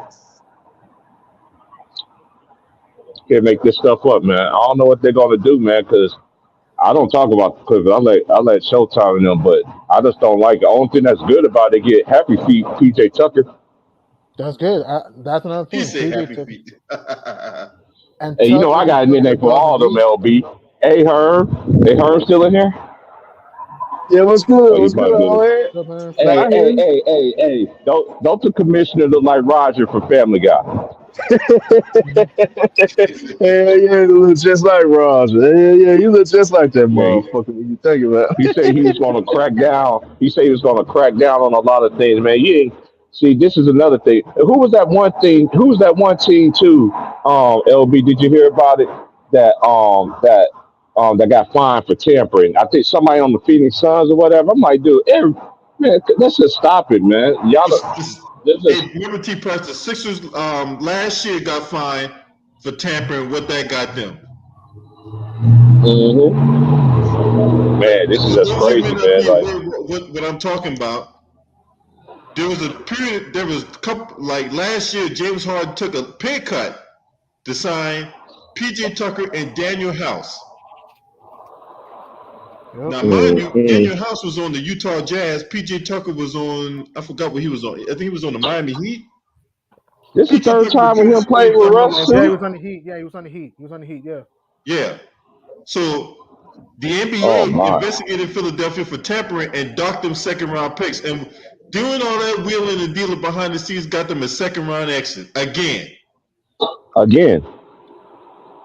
Can't make this stuff up, man. I don't know what they're gonna do, man, because I don't talk about the Clippers. I let Showtime in them, but I just don't like it. The only thing that's good about it, they get happy feet PJ Tucker. That's good. That's another He thing. said PJ happy took feet. and And you know Tucker I is got a still nickname for above the all of them, league. LB. Hey Herb. Hey Herb still in here? Yeah, what's good? Oh, he What's good, probably did old it. head? Up in Nah, Hey, I hear hey, you. hey, hey, hey. Don't the commissioner look like Roger from Family Guy? Hell yeah, you look just like Roger. Hell yeah, you look just like that Yeah, motherfucker when you think about he said he was gonna crack down. He said he was gonna crack down on a lot of things, man. You ain't see this is another thing. Who was that one thing? Who was that one team too? LB, did you hear about it? That got fined for tampering. I think somebody on the Phoenix Suns or whatever. I'm like, dude, man, let's just stop it, man. Y'all, let's Hey, just remember T Press, the Sixers last year got fined for tampering. What that got them? hmm Like man, this is for just those of you crazy, may not man. be Like, aware what I'm talking about, there was a period. There was a couple like last year. James Harden took a pay cut to sign PJ Tucker and Daniel House. Yep. Now, mind you, mm Daniel House was on the Utah Jazz. PJ Tucker was on. I forgot what he was on. I think he was on the Miami Heat. this is the PJ third Tucker was time with getting him playing scraped with by Russ Milwaukee Yeah, he too. was Bucks. on the Heat. Yeah, he was on the Heat. He was on the Heat. Yeah. Yeah. So the Oh NBA my. investigated Philadelphia for tampering and docked them second round picks. And doing all that wheeling and dealing behind the scenes got them a second round exit again. Again.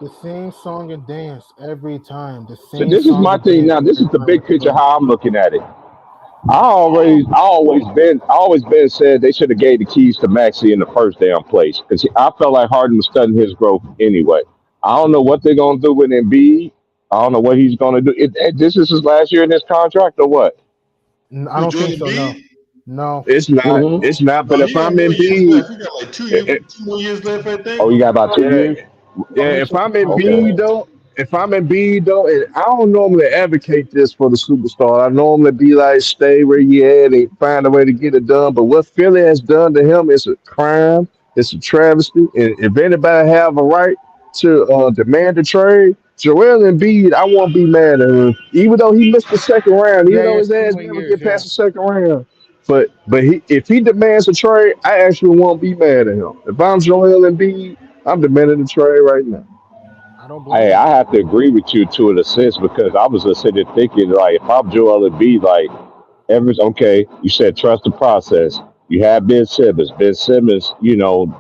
The same song and dance every time. The So same this is song my and thing dance now. This every is the time with big the picture Clippers. how I'm looking at it. I always been said they should have gave the keys to Maxi in the first damn place because I felt like Harden was studying his growth anyway. I don't know what they're gonna do with Embiid. I don't know what he's gonna do. This is his last year in this contract or what? I Who, don't think Jordan so. No. Embiid? No. It's not. hmm It's not. But No, if he got I'm more in years B, left. He got like eh, 2 more years left, I Oh, think. you got about 2 years. I yeah, think if so. I'm Too. Okay. in B though, and I don't normally advocate this for the superstar. I normally be like, stay where you at and find a way to get it done. But what Philly has done to him is a crime. It's a travesty. And if anybody have a right to demand a trade, Joel Embiid, I won't be mad at him. Even though he missed the second round, even Yeah, though yeah, his two ass more never years. get Yeah. past the second round. But if he demands a trade, I actually won't be mad at him. If I'm Joel Embiid, I'm demanding a trade right now. I don't blame Hey, him. I have to agree with you to in a sense because I was just sitting there thinking like if I'm Joel Embiid, like Evers, okay, you said trust the process. You have Ben Simmons. Ben Simmons,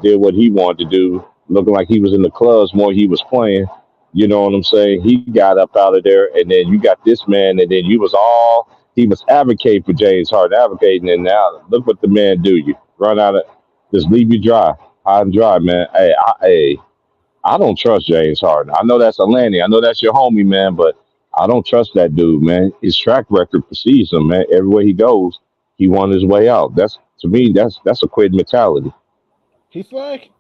did what he wanted to do, looking like he was in the clubs more he was playing. You know what I'm saying? He got up out of there, and then you got this man, and then he was advocating for James Harden, advocating, and now look what the man do. You run out of, just leave you dry, high and dry, man. I don't trust James Harden. I know that's Atlanta. I know that's your homie, man, but I don't trust that dude, man. His track record precedes him, man. Everywhere he goes, he won his way out. That's to me, that's a quit mentality. He's like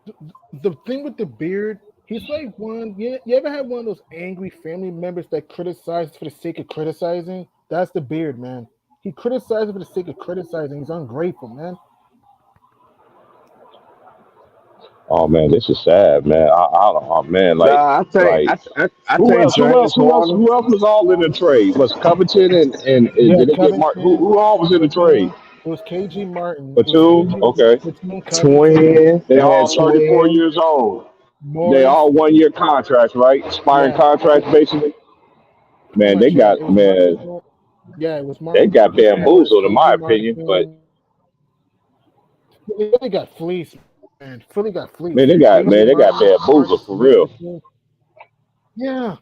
the thing with the beard. He's like one. You ever had one of those angry family members that criticize for the sake of criticizing? That's the beard, man. He criticizes for the sake of criticizing. He's ungrateful, man. Oh man, this is sad, man. Oh man, Nah, I think like I who think else? Who else? James Who else? Harden. Who else was all in the trade? Was Covington and Yeah, did they get Mark? Covington, Who all was in the trade? Batum. It was KG Martin. It was Batum. KG, Okay, Batum, Covington, Twin. they They all had 34 Twin. years old. They Morris. all 1 year contracts, right? Expiring Yeah, contracts, basically. pretty Man, much. Yeah, it was man, Martin. Yeah, it was they Martin. got Yeah, it was bamboozled in my KG opinion. But Martin. They really got fleeced, man. Philly got fleeced. man, they KG got Martin, bamboozled for real. Martin. Yeah.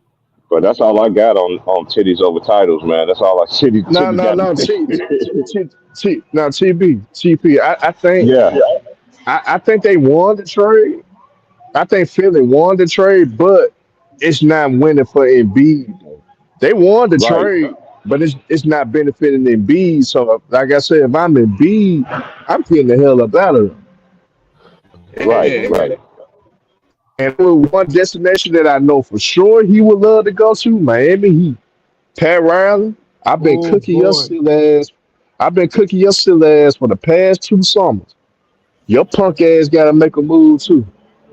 But that's all I got on titties over titles, man. That's all I No, titties no, got. no. TP. I think Yeah, I think they won the trade. I think Philly won the trade, but it's not winning for Embiid. They won the right, trade, but it's not benefiting Embiid. So, like I said, if I'm Embiid, I'm getting the hell up out of it. right. And with one destination that I know for sure he would love to go to, Miami Heat. Pat Riley, I've been Oh cooking your boy. still ass. I've been cooking your still ass for the past 2 summers. Your punk ass got to make a move too.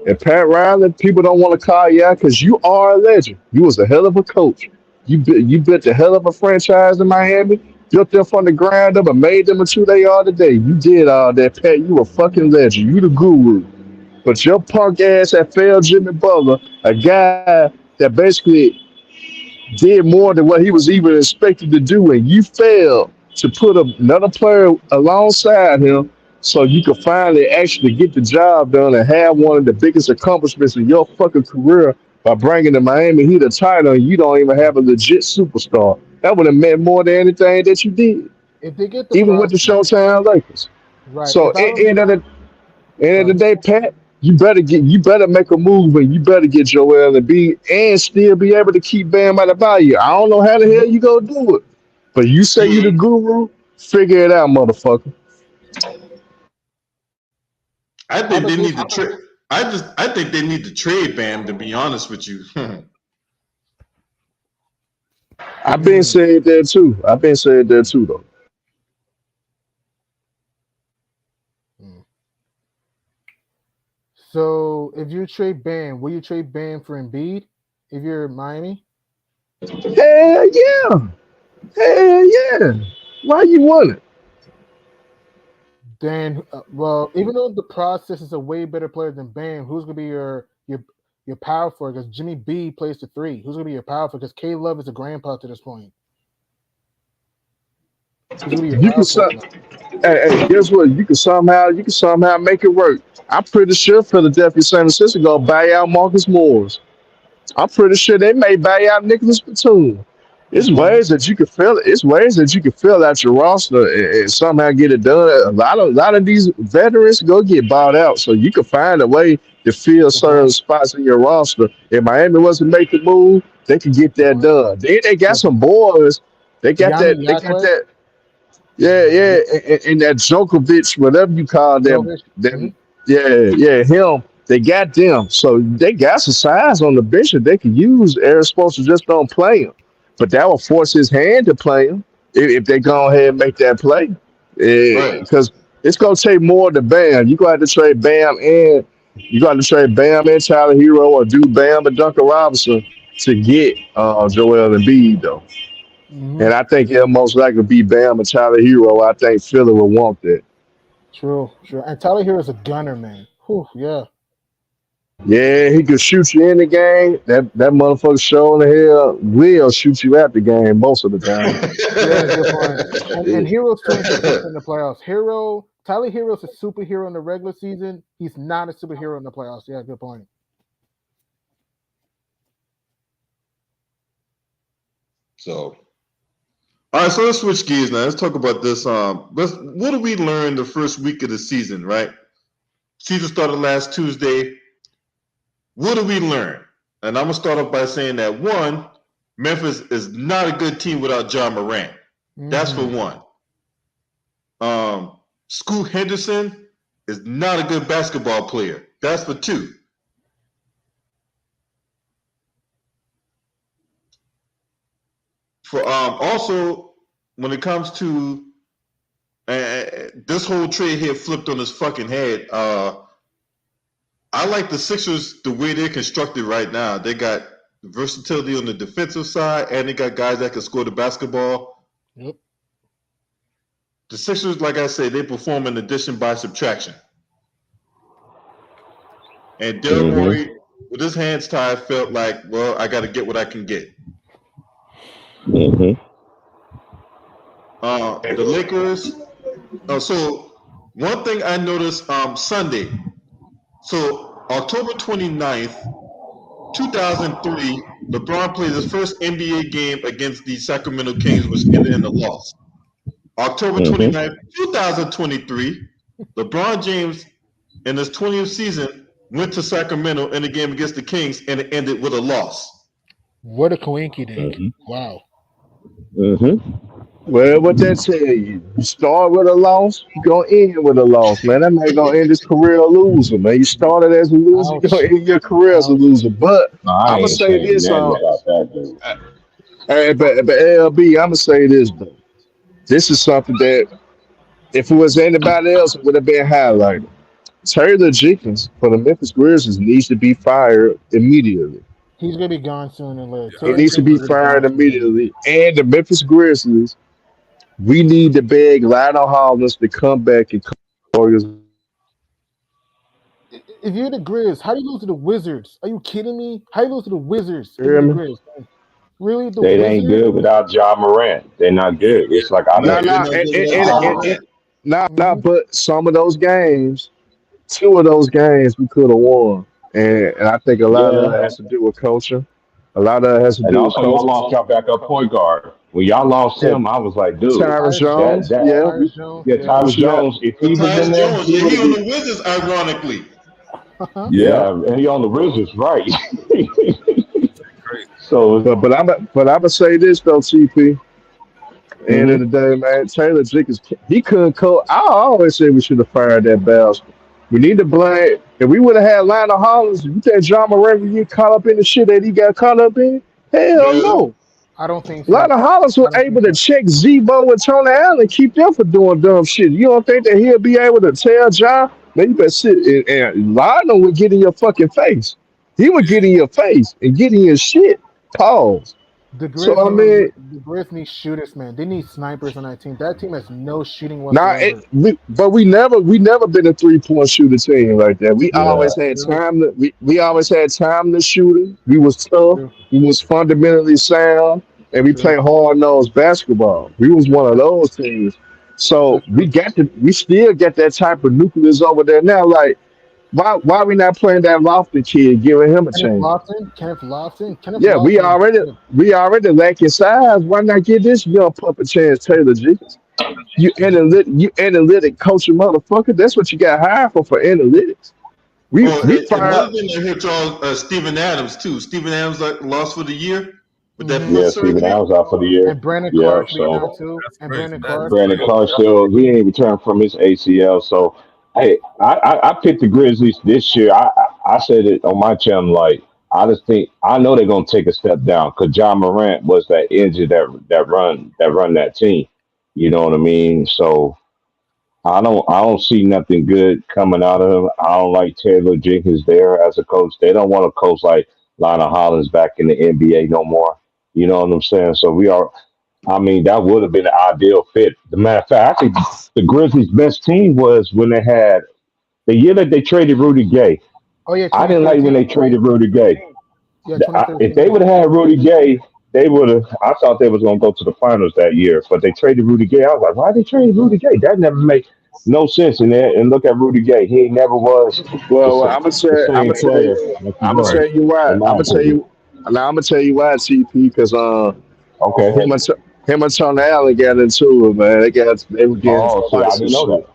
And Pat Riley, people don't want to call you out because you are a legend. You was a hell of a coach. You built a hell of a franchise in Miami, built them from the ground up and made them into they are today. You did all that, Pat. You a fucking legend. You the guru. But your punk ass that failed Jimmy Butler, a guy that basically did more than what he was even expected to do, and you failed to put another player alongside him so you could finally actually get the job done and have one of the biggest accomplishments in your fucking career by bringing the Miami Heat a title and you don't even have a legit superstar. That would have meant more than anything that you did, If they get the even with the prospect, Showtime Lakers. right? So If I was end of the sorry. day, Pat, you better make a move and you better get Joel Embiid and still be able to keep Bam out of value. I don't know how the hell you gonna do it, but you say you the guru, figure it out, motherfucker. I How think about they this? need to trade. I think they need to trade Bam. To be honest with you, I've been saying that too. Though. Mm. So if you trade Bam, will you trade Bam for Embiid if you're Miami? Hell yeah, hell yeah. Why you want it? Then, well, even though the process is a way better player than Bam, who's gonna be your power forward? Because Jimmy B plays the three. Who's gonna be your power forward? Because K Love is a grandpa to this point. Who's gonna be your You power can forward? hey, guess what? You can somehow make it work. I'm pretty sure Philadelphia 76ers gonna buy out Marcus Morris. I'm pretty sure they may buy out Nicholas Batum. It's Mm-hmm. ways that you can fill. It's ways that you can fill out your roster and somehow get it done. A lot of these veterans go get bought out, so you can find a way to fill certain spots in your roster. If Miami wasn't make the move, they could get that done. Then they got some boys. They got that. Yanni They got Yakwe, that. Yeah. And that Djokovic, whatever you call them, Jovic. them. Yeah, him. They got them, so they got some size on the bench that they can use. Aaron Spoelstra just don't play him, but that will force his hand to play him if they go ahead and make that play. right? Because it's gonna take more than Bam. You gonna have to trade Bam and Tyler Hero or do Bam and Duncan Robinson to get Joel Embiid though. Mm-hmm. And I think it'll most likely be Bam and Tyler Hero. I think Philly will want that. True. And Tyler Hero is a gunner, man. Whew, yeah. Yeah, he could shoot you in the game. That motherfucker sure in the hell will shoot you at the game most of the time. Yeah, good point. And Hero's too inconsistent in the playoffs. Tyler Hero's a superhero in the regular season. He's not a superhero in the playoffs. Yeah, good point. So, all right. So let's switch gears now. Let's talk about this. What did we learn the first week of the season? Right. Season started last Tuesday. What did we learn? And I'm gonna start off by saying that one, Memphis is not a good team without Ja Morant. That's for one. Scoot Henderson is not a good basketball player. That's for two. For also, when it comes to this whole trade here flipped on his fucking head. I like the Sixers the way they're constructed right now. They got versatility on the defensive side, and they got guys that can score the basketball. Yep. The Sixers, like I said, they perform in addition by subtraction. And Daryl Morey, with his hands tied, felt like, well, I got to get what I can get. Mm-hmm. The Lakers. So one thing I noticed Sunday. So October 29th, 2003, LeBron played his first NBA game against the Sacramento Kings, which ended in a loss. October 29th, 2023, LeBron James in his 20th season went to Sacramento in a game against the Kings, and it ended with a loss. What a coinky-dink. Wow. Well, what that tell you? You start with a loss, you gonna end with a loss, man. That man gonna end his career a loser, man. You started as a loser, you gonna end your career as a loser. But I'm gonna say this but LB, I'm gonna say this though. This is something that if it was anybody else, it would have been highlighted. Taylor Jenkins for the Memphis Grizzlies needs to be fired immediately. He's gonna be gone soon and later. He needs to be fired immediately. And the Memphis Grizzlies, we need to beg Lionel Hollins to come back and coach the Warriors. If you're the Grizz, how do you lose to the Wizards? Are you kidding me? How do you lose to the Wizards? Hear me? Grizz, really? The They Wizards? ain't good without Ja Morant. They're not good. It's like But some of those games, 2 of those games we could have won. And I think a lot of that has to do with coaching. A lot of it has to do with also y'all lost y'all backup point guard. When y'all lost him, I was like, dude. Tyrus Jones. Tyrus Jones. If he was in there, he on the Wizards, ironically. And he on the Wizards, right? But I'm gonna say this though, TP. End of the day, man, Taylor Jenkins, he couldn't coach. I always say we should have fired that bastard. We need to blame. If we would have had Lionel Hollins, you think Ja Morant would get caught up in the shit that he got caught up in? Hell no. I don't think so. Lionel Hollins was able to check Zebo and Tony Allen, keep them from doing dumb shit. You don't think that he'll be able to tell Ja, man, you better sit and Lionel would get in your fucking face. He would get in your face and get in your shit. Pause. The Grizz need shooters, man. They need snipers on that team. That team has no shooting whatsoever. But we never been a 3-point shooter team like that. We always had time to we always had time to shoot it. We was tough. We was fundamentally sound, and we played hard-nosed basketball. We was one of those teams. So we still get that type of nucleus over there now. Like, why we not playing that Lofton kid, giving him a chance? Kenneth Lofton. Yeah, we already lacking size. Why not give this young pup a chance, Taylor Jenkins? You analytic coaching motherfucker. That's what you got hired for analytics. Another thing that hit y'all, Steven Adams too. Steven Adams lost for the year. With that Steven Adams out for the year. And Brandon Clark too. And Brandon Clark still, he ain't returned from his ACL. So, hey, I picked the Grizzlies this year. I said it on my channel. Like, I just think I know they're gonna take a step down because Ja Morant was that engine that run that team. You know what I mean? So I don't see nothing good coming out of him. I don't like Taylor Jenkins there as a coach. They don't want a coach like Lionel Hollins back in the NBA no more. You know what I'm saying? So that would have been an ideal fit. The matter of fact, I think the Grizzlies' best team was when they had the year that they traded Rudy Gay. Oh yeah, I didn't like when they traded Rudy Gay. Yeah, if they would have had Rudy Gay, they would have. I thought they was going to go to the finals that year, but they traded Rudy Gay. I was like, why they traded Rudy Gay? That never made no sense in there. And look at Rudy Gay; he never was. Well, I'm gonna tell you why. I'm gonna tell you why, TP. Because Okay. Him and Tony Allen got into it, man. They were getting Oh, see, I spicy didn't know shit.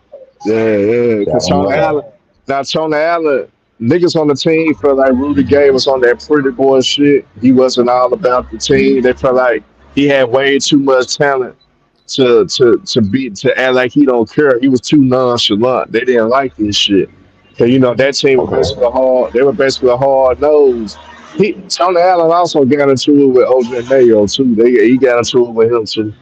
that. Yeah. See, I Cause didn't know that. Tony Allen, niggas on the team felt like Rudy Gay was on that pretty boy shit. He wasn't all about the team. They felt like he had way too much talent to act like he don't care. He was too nonchalant. They didn't like this shit. Cause that team was Okay. basically hard. They were basically hard nosed. Tony Allen also got into it with OJ Mayo too. He got into it with him too.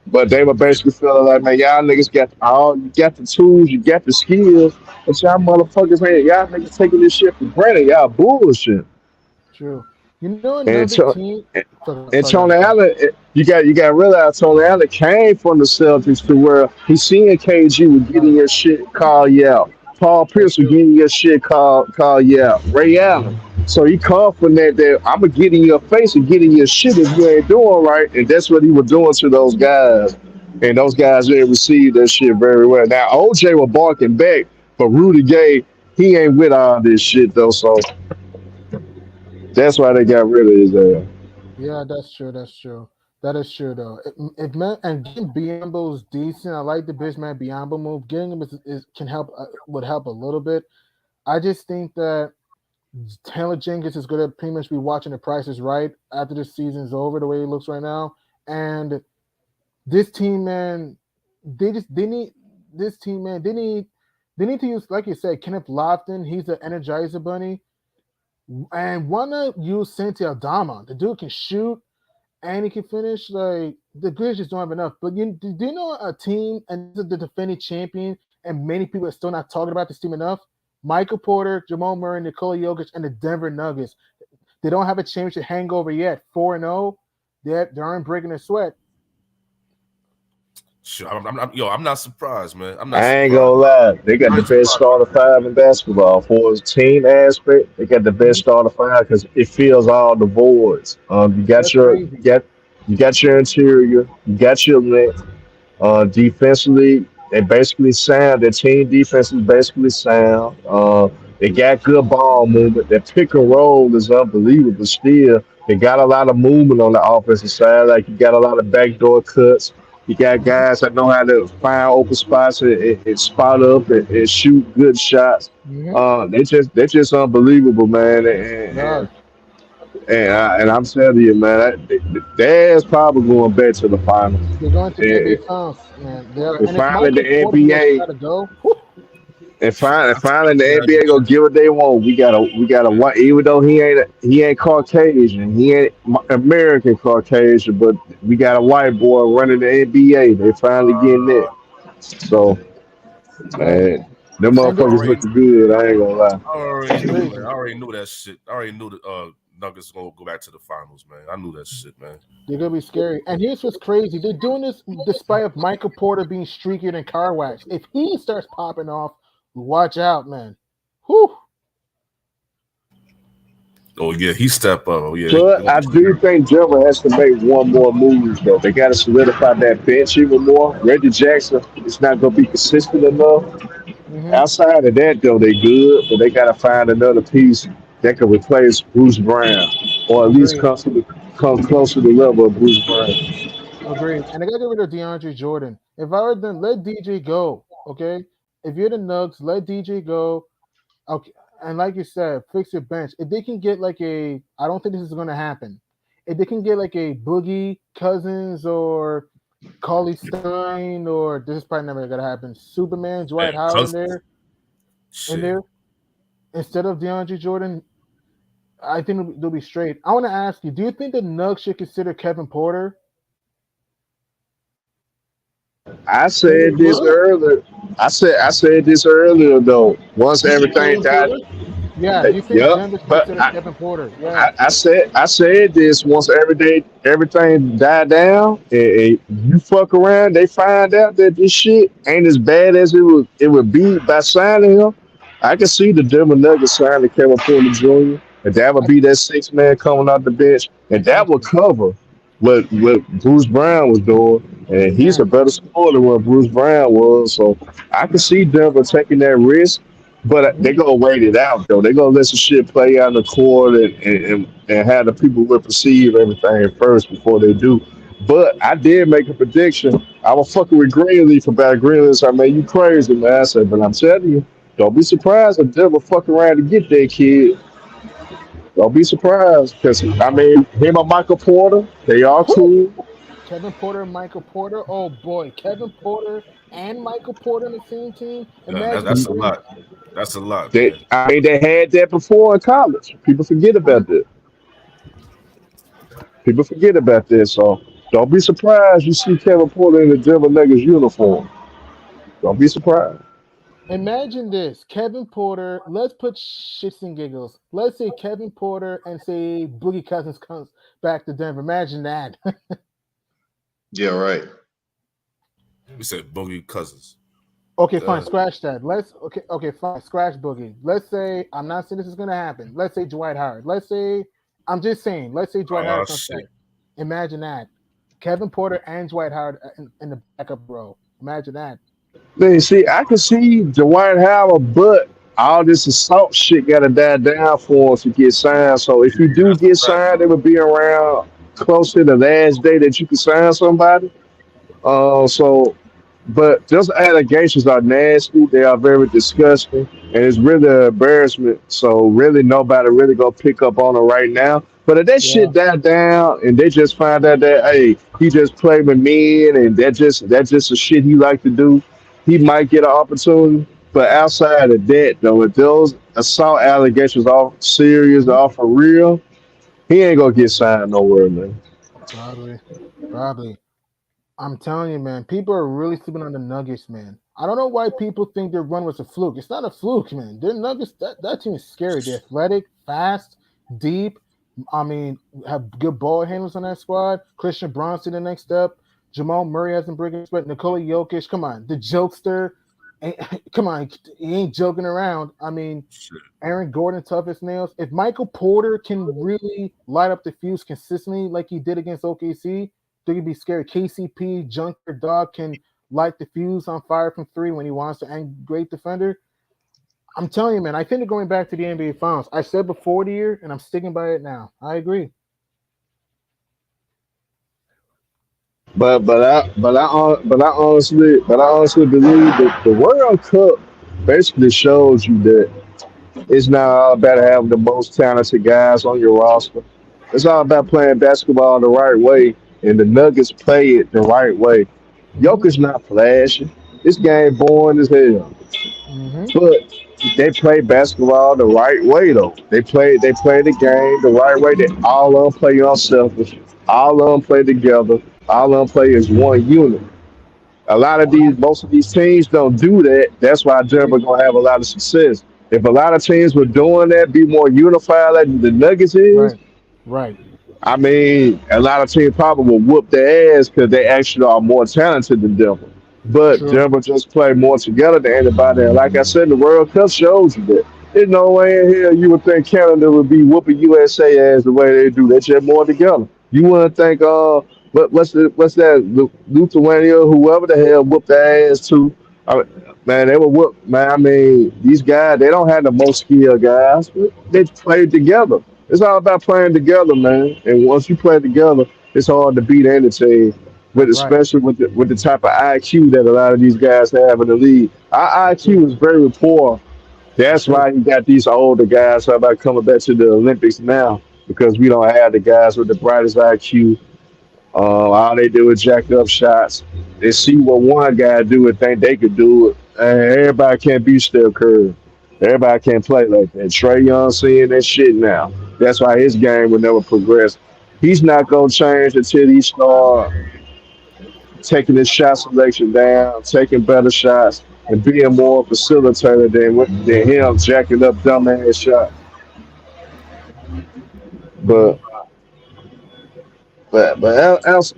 But they were basically feeling like, man, y'all niggas you got the tools, you got the skills, but y'all motherfuckers, man, y'all niggas taking this shit for granted. Y'all bullshit. True. You know And another team. and Sorry, Tony Alex. Allen, you got to realize Tony Allen came from the Celtics to where he seen KG was getting your shit called you out. Paul That's Pierce was true. getting your shit called you out. Ray Allen. So he come from that I'm gonna get in your face and get in your shit if you ain't doing right, and that's what he was doing to those guys. And those guys didn't receive that shit very well. Now OJ was barking back, but Rudy Gay, he ain't with all this shit though. So that's why they got rid of his ass. Yeah, that's true. That's true. That is true though. If man and getting Biombo is decent. I like the Bisman Biombo move. Getting him is can help would help a little bit. I just think that Taylor Jenkins is going to pretty much be watching the prices right after the season's over, the way it looks right now. And this team, man, they need this team, man. They need to use, like you said, Kenneth Lofton. He's an Energizer Bunny, and why not use Santi Aldama? The dude can shoot and he can finish. Like the Grizzlies don't have enough. But do you know a team, and this is the defending champion, and many people are still not talking about this team enough? Michael Porter, Jamal Murray, Nikola Jokic, and the Denver Nuggets. They don't have a championship hangover yet. 4-0. They aren't breaking a sweat. Sure, I'm not surprised, man. I'm not I ain't surprised. gonna lie, they got I the ain't best surprised. starter five in basketball. For a team aspect, they got the best starter five because it fills all the voids. You got That's your crazy. you got your interior, you got your length. Defensively, they basically sound. Their team defense is basically sound. They got good ball movement. Their pick and roll is unbelievable. Still, they got a lot of movement on the offensive side. Like you got a lot of backdoor cuts. You got guys that know how to find open spots and spot up and shoot good shots. Mm-hmm. They're just unbelievable, man. Yeah. And I'm telling you, man, they're probably going back to the finals. They're going to the And, NBA Finals, man. and And if finally, the Michael Porter NBA got to go, whew, finally the NBA gonna get what they want. We got a white, even though he ain't Caucasian, he ain't American Caucasian, but we got a white boy running the NBA. They finally getting it. So yeah. man, them And I the, motherfuckers already, looking good. I ain't gonna lie. I already it's knew, man. crazy. I already knew that shit. I already knew that Nuggets gonna go back to the finals, man. I knew that shit, man. They're gonna be scary. And here's what's crazy: they're doing this despite of Michael Porter being streakier than car wax. If he starts popping off, watch out, man. Whew. Oh yeah, he step up. Oh yeah, But I do think Denver has to make one more move though. They got to solidify that bench even more. Reggie Jackson is not gonna be consistent enough. Mm-hmm. Outside of that, though, they good, but they got to find another piece that can replace Bruce Brown, or at least Agreed. come close to the level of Bruce Brown. Agreed. And they got to get rid of DeAndre Jordan. If I were them, let DJ go. Okay. If you're the Nugs, let DJ go. Okay. And like you said, fix your bench. If they can get like I don't think this is going to happen. If they can get like a Boogie Cousins or Cauley Stein, or this is probably never going to happen. Superman, Dwight Howard in there instead of DeAndre Jordan, I think they'll be straight. I want to ask you: do you think the Nugs should consider Kevin Porter? I said this earlier. I said this earlier though. Once everything died, Yeah, you think yep. Denver should But consider Kevin Porter? Yeah, I said this once everything died down and you fuck around, they find out that this shit ain't as bad as it would be by signing him. I can see the Denver Nuggets signing Kevin Porter Jr. and that would be that 6 man coming out the bench, and that would cover what Bruce Brown was doing. And he's a better scorer than what Bruce Brown was. So I can see Denver taking that risk. But they gonna wait it out though. They gonna let some shit play out in the court and have the people will perceive everything first before they do. But I did make a prediction. I was fucking with Greenleaf about Greenleaf. I mean, you crazy, man. I said, but I'm telling you, don't be surprised if Denver fuck around to get that kid. Don't be surprised because I mean, him and Michael Porter, they are Who? cool. Kevin Porter and Michael Porter. Oh boy, Kevin Porter and Michael Porter on the same team. Yeah, Imagine that's a three. lot. That's a lot, They, man. I mean, they had that before in college. People forget about that. People forget about this. So don't be surprised you see Kevin Porter in the Denver Nuggets uniform. Don't be surprised. Imagine this, Kevin Porter. Let's put shits and giggles. Let's say Kevin Porter and say Boogie Cousins comes back to Denver. Imagine that. Yeah, right. We said Boogie Cousins. Okay, fine. Scratch that. Okay, fine. Scratch Boogie. Let's say I'm not saying this is gonna happen. Let's say Dwight Howard. Let's say I'm just saying. Let's say Dwight Howard comes back. Imagine that. Kevin Porter and Dwight Howard in the backup row. Imagine that. Man, see, I can see Dwight Howard, but all this assault shit got to die down for him to get signed. So if you do get signed, it would be around close to the last day that you can sign somebody. But those allegations are nasty. They are very disgusting, and it's really an embarrassment. So really, nobody really gonna pick up on it right now. But if that shit died down, and they just find out that hey, he just played with men, and that's just a shit he like to do, he might get an opportunity. But outside of that, though, if those assault allegations are serious, are for real, he ain't gonna get signed nowhere, man. Probably. I'm telling you, man, people are really sleeping on the Nuggets, man. I don't know why people think their run was a fluke. It's not a fluke, man. Their Nuggets, that team is scary. They're athletic, fast, deep. I mean, have good ball handlers on that squad. Christian Bronson, the next step. Jamal Murray hasn't breaking sweat. Nikola Jokic, come on. The jokester. Come on, he ain't joking around. I mean, Aaron Gordon, tough as nails. If Michael Porter can really light up the fuse consistently like he did against OKC, they could be scary. KCP, Junker Dog can light the fuse on fire from three when he wants to, and great defender. I'm telling you, man, I think they're going back to the NBA Finals. I said before the year, and I'm sticking by it now. I agree. But I honestly believe that the World Cup basically shows you that it's not all about having the most talented guys on your roster. It's all about playing basketball the right way, and the Nuggets play it the right way. Jokic not flashy. This game boring as hell. But they play basketball the right way though. They play the game the right way. They all of them play unselfish. All of them play together. All of them play as one unit. Most of these teams don't do that. That's why Denver gonna have a lot of success. If a lot of teams were doing that, be more unified like the Nuggets is, Right. I mean, a lot of teams probably will whoop their ass because they actually are more talented than Denver. But Denver just play more together than anybody. And like I said, the World Cup shows you that. There's no way in hell you would think Canada would be whooping USA ass the way they do. They just more together. You wouldn't think, what's that, Lithuania, whoever the hell whooped their ass to. Man, they were whoop. Man, I mean, these guys, they don't have the most skilled guys. They play together. It's all about playing together, man. And once you play together, it's hard to beat any team. But especially with the type of IQ that a lot of these guys have in the league. Our IQ is very poor. That's why you got these older guys about coming back to the Olympics now because we don't have the guys with the brightest IQ. All they do is jack up shots. They see what one guy do and think they could do it. And everybody can't be Steph Curry. Everybody can't play like that. Trey Young seeing that shit now. That's why his game will never progress. He's not gonna change until he start taking his shot selection down, taking better shots, and being more of a facilitator than him jacking up dumbass shots. But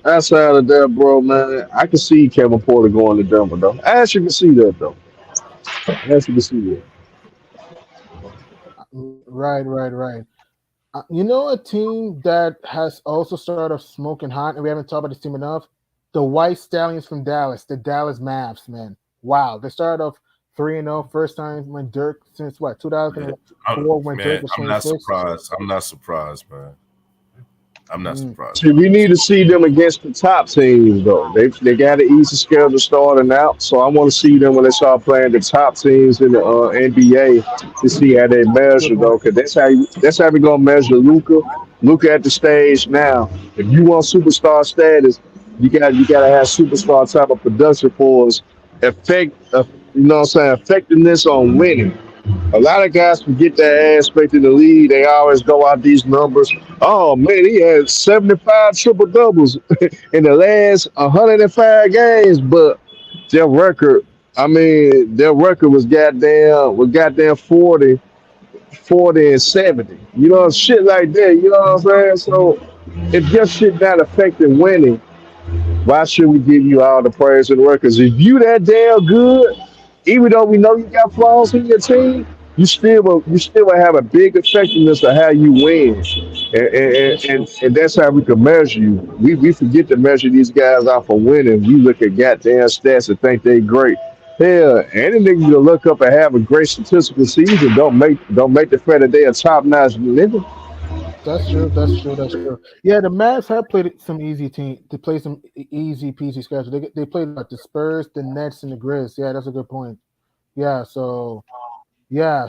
outside of that, bro, man, I can see Kevin Porter going to Denver, though. I actually can see that, though. I actually can see that. Right. You know a team that has also started off smoking hot, and we haven't talked about this team enough? The White Stallions from Dallas, the Dallas Mavs, man. Wow. They started off 3-0, first time when Dirk since what 2004 when Man, Dirk was I'm not 26. surprised. I'm not surprised, man. I'm not Mm, surprised. See, we need to see them against the top teams, though. They got an easy schedule starting out, so I want to see them when they start playing the top teams in the NBA to see how they good measure, point. though. Because that's how we gonna measure Luca. Luca at the stage now. If you want superstar status, you gotta have superstar type of production for us. You know what I'm saying? Effectiveness on winning. A lot of guys forget that aspect in the league. They always go out these numbers. Oh man, he had 75 triple doubles in the last 105 games, but their record, their record was goddamn 40 and 70. You know, shit like that. You know what I'm saying? So if your shit not affecting winning, why should we give you all the praise and records? If you that damn good, even though we know you got flaws in your team, you still will have a big effectiveness of how you win, That's true. and that's how we can measure you. We forget to measure these guys out for winning. We look at goddamn stats and think they great. Hell, any nigga you look up and have a great statistical season don't make the fact that they a top notch nigga. That's true. That's true. That's true. Yeah, the Mavs have played some easy team to play some easy peasy schedule. They played like the Spurs, the Nets, and the Grizz. Yeah, that's a good point. Yeah, so yeah,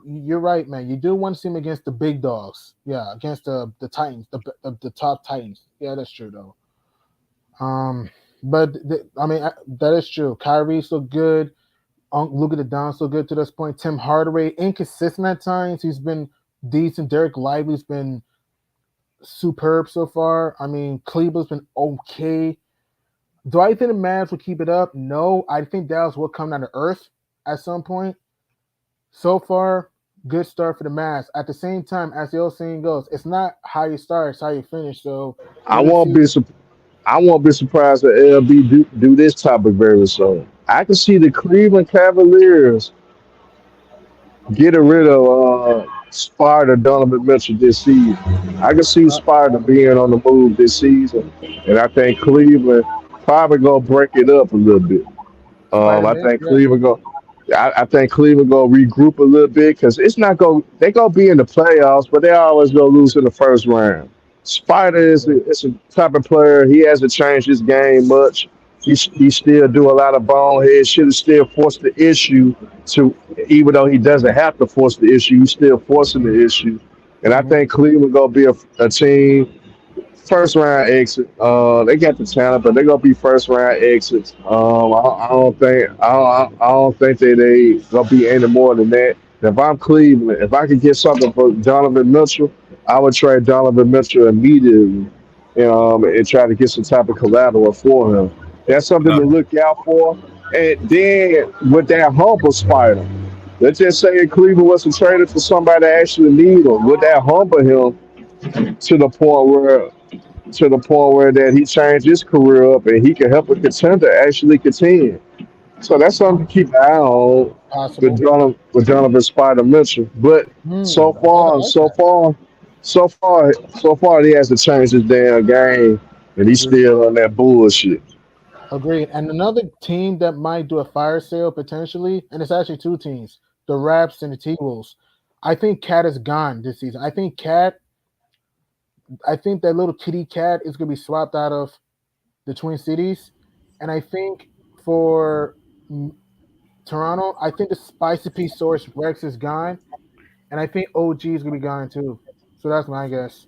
you're right, man. You do want to see him against the big dogs. Yeah, against the Titans, the top Titans. Yeah, that's true though. Um, but that is true. Kyrie's so good. Luka the Don so good to this point. Tim Hardaway inconsistent at times. He's been decent. Derek Lively's been superb so far. I mean, Cleveland's been okay. Do I think the Mavs will keep it up? No, I think Dallas will come down to earth at some point. So far, good start for the Mavs. At the same time, as the old saying goes, it's not how you start, it's how you finish. So I we'll won't see. be sup- I won't be surprised if LB do this topic very soon. I can see the Cleveland Cavaliers getting rid of Spider Donovan Mitchell this season. I can see Uh, Spider being on the move this season, and I think Cleveland probably gonna break it up a little bit. Spider I Man, think yeah. Cleveland go. I think Cleveland gonna regroup a little bit because it's not going. They gonna be in the playoffs, but they always gonna lose in the first round. Spider is a type of player. He hasn't changed his game much. He still do a lot of bonehead shit. And still force the issue to, even though he doesn't have to force the issue, he's still forcing the issue. And I Hmm. think Cleveland gonna be a team first round exit. They got the talent, but they're gonna be first round exits. I don't think they gonna be any more than that. If I'm Cleveland, if I could get something for Donovan Mitchell, I would trade Donovan Mitchell immediately, and try to get some type of collateral for him. That's something No, to look out for. And then with that humble spider, let's just say Cleveland wasn't traded for somebody that actually need him. Would that humble him to the point where that he changed his career up and he can help a contender actually contend. So that's something to keep an eye on with Possible. Donovan Spider Mitchell. But so I far, like so that. far, so far, he has to change his damn game, and he's Agreed. still on that bullshit. Agreed. And another team that might do a fire sale potentially, and it's actually two teams, the Raps and the T Wolves. I think Cat is gone this season. I think that little kitty cat is gonna be swapped out of the Twin Cities. And I think for mm, Toronto, I think the Spicy P Source Rex is gone. And I think OG is gonna be gone too. So that's my guess.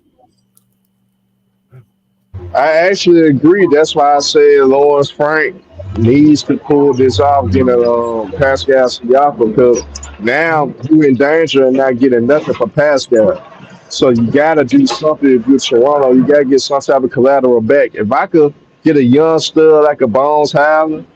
I actually agree. That's why I said Lawrence Frank needs to pull this off, getting Pascal Siakam, because now you in danger and not getting nothing for Pascal. So you gotta do something with Toronto. You gotta get some type of collateral back. If I could get a young stud like a Bones Highland,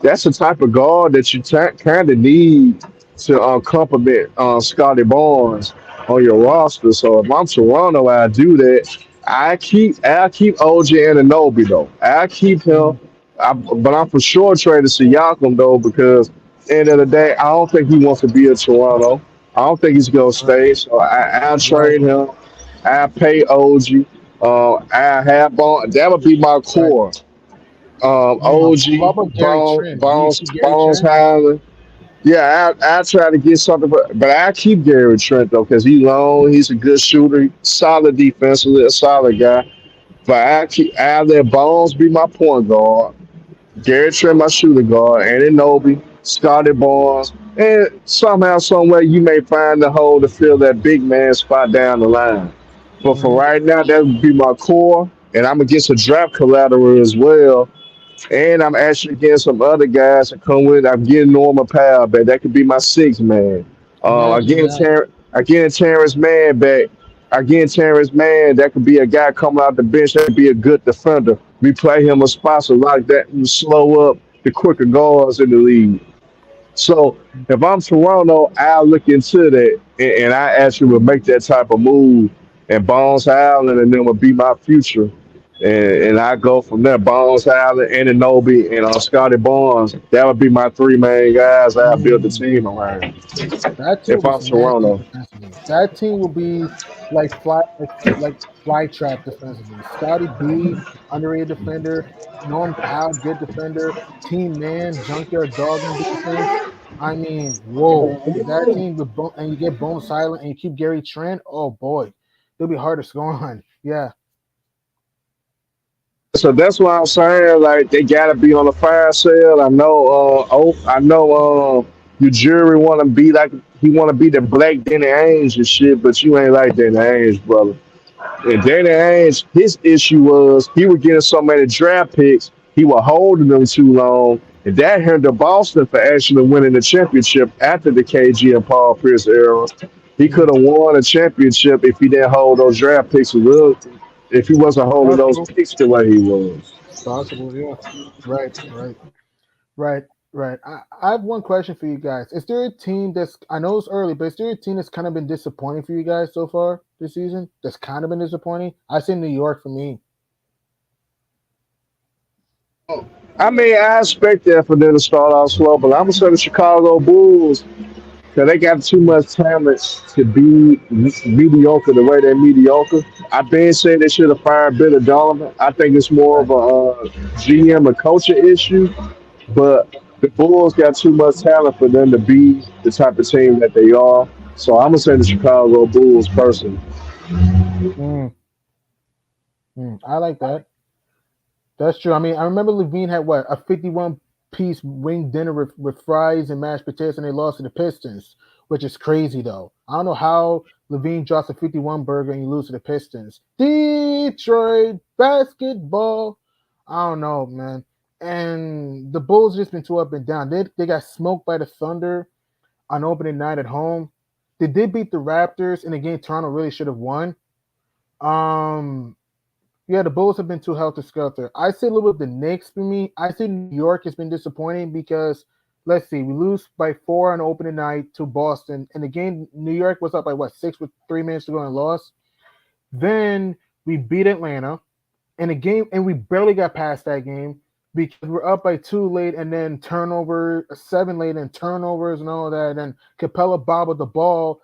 that's the type of guard that you kind of need to complement Scotty Barnes on your roster. So if I'm Toronto, I do that. I keep OG Anunoby though. I keep him, Mhm. but I'm for sure trading Siakam though because end of the day, I don't think he wants to be in Toronto. I don't think he's gonna Right. stay. So I'll Right. trade him. I pay OG. I have Bond. That would be my Right. core. OG, What about Gary Trent? Do you keep Gary Bones Trent? Highland. Yeah, I try to get something, but I keep Gary Trent though because he's long, he's a good shooter, solid defensively, a solid guy. But I let Bones be my point guard. Gary Trent, my shooting guard, Ananobi, Scotty Barnes, and somehow, somewhere, you may find the hole to fill that big man spot down the line. But for right now, that would be my core, and I'm against a draft collateral as well. And I'm actually getting some other guys to come with. I'm getting Norman Powell back. That could be my sixth man. Imagine that. Again, Terrence Mann back. Again, Terrence Mann. That could be a guy coming out the bench. That could be a good defender. We play him a spot so like that and slow up the quicker guards in the league. So if I'm Toronto, I'll look into that and I actually will make that type of move. And Bones Island and them will be my future. And I go from there. Bones Island, Ananobi, and Scotty Barnes. That would be my three main guys I build the team around. That team If will I'm be nasty Toronto. defensively. That team will be like fly trap defensively. Scotty B, underrated defender. Norm Powell, good defender. Team Man, junkyard dog on defense. I mean, whoa, that team with and you get Bone Silent and you keep Gary Trent. Oh boy, it'll be hard to score on. Yeah, So that's why I'm saying like they gotta be on the fire sale. I know your jury wanna be like he wanna be the black Danny Ainge and shit, but you ain't like Danny Ainge, brother. And Danny Ainge, his issue was he was getting so many draft picks, he was holding them too long, and that hindered Boston for actually winning the championship after the KG and Paul Pierce era. He could have won a championship if he didn't hold those draft picks a little, if he wasn't holding those possible, picks the way he was. possible. Yeah, right, right. I have one question for you guys. Is there a team that's I know it's early, but is there a team that's kind of been disappointing for you guys so far this season? That's kind of been disappointing. I say New York for me. I mean, I expect that for them to start off slow, but I'm gonna say the Chicago Bulls because they got too much talent to be mediocre the way they're mediocre. I've been saying they should have fired Billy Donovan. I think it's more of a GM and coaching issue, but the Bulls got too much talent for them to be the type of team that they are. So I'm gonna say the Chicago Bulls personally. Mm, I like that. That's true. I mean, I remember Levine had what a 51-piece wing dinner with fries and mashed potatoes, and they lost to the Pistons, which is crazy though. I don't know how Levine drops a 51 burger and you lose to the Pistons. Detroit basketball. I don't know, man. And the Bulls just been too up and down. They got smoked by the Thunder on opening night at home. They did beat the Raptors in a game Toronto really should have won. Um, yeah, the Bulls have been too helter-skelter. I say a little bit the Knicks for me. I think New York has been disappointing because, let's see, we lose by 4 on opening night to Boston. And the game, New York was up by, 6 with 3 minutes to go and lost. Then we beat Atlanta in a game, and we barely got past that game because we're up by 2 late and then 7 late and turnovers and all that. And Capella bobbled the ball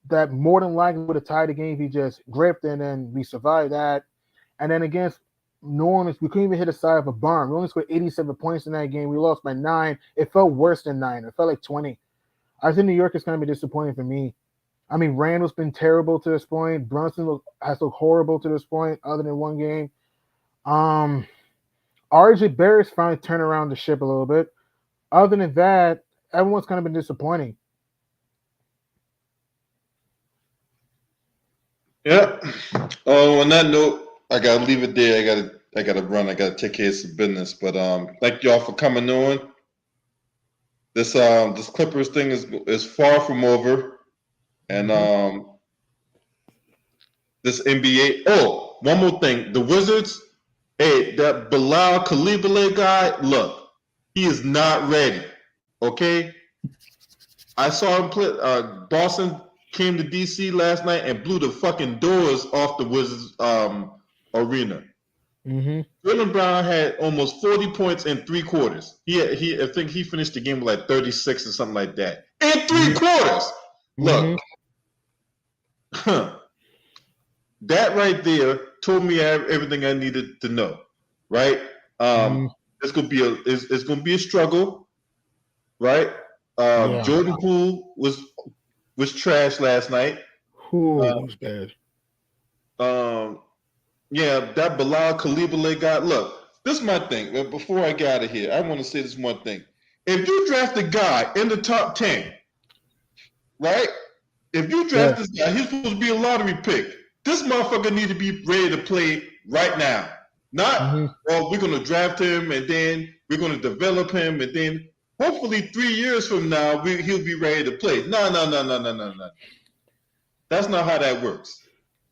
that more than likely would have tied the game if he just gripped, and then we survived that. And then against New Orleans, we couldn't even hit the side of a barn. We only scored 87 points in that game. We lost by 9. It felt worse than 9. It felt like 20. I think New York is going to be disappointing for me. I mean, Randall's been terrible to this point. Brunson has looked horrible to this point, other than one game. RJ Barrett's finally turned around the ship a little bit. Other than that, everyone's kind of been disappointing. Yeah. On that note, I gotta leave it there. I gotta run. I gotta take care of some business. But thank y'all for coming on. This Clippers thing is far from over, and this NBA. Oh, one more thing. The Wizards. Hey, that Bilal Coulibaly guy. Look, he is not ready. Okay. I saw him play. Boston came to DC last night and blew the fucking doors off the Wizards arena. Jaylen Brown had almost 40 points in 3 quarters. I think he finished the game with like 36 or something like that. In 3 quarters. Look, that right there told me everything I needed to know. Right? it's gonna be it's gonna be a struggle, right? Yeah. Jordan Poole was trash last night. Who was bad? Yeah, that Bilal Coulibaly guy. Look, this is my thing. Before I get out of here, I want to say this one thing. If you draft a guy in the top 10, right? If you draft this guy, he's supposed to be a lottery pick. This motherfucker need to be ready to play right now. Not, well, we're going to draft him and then we're going to develop him and then hopefully 3 years from now he'll be ready to play. No. That's not how that works.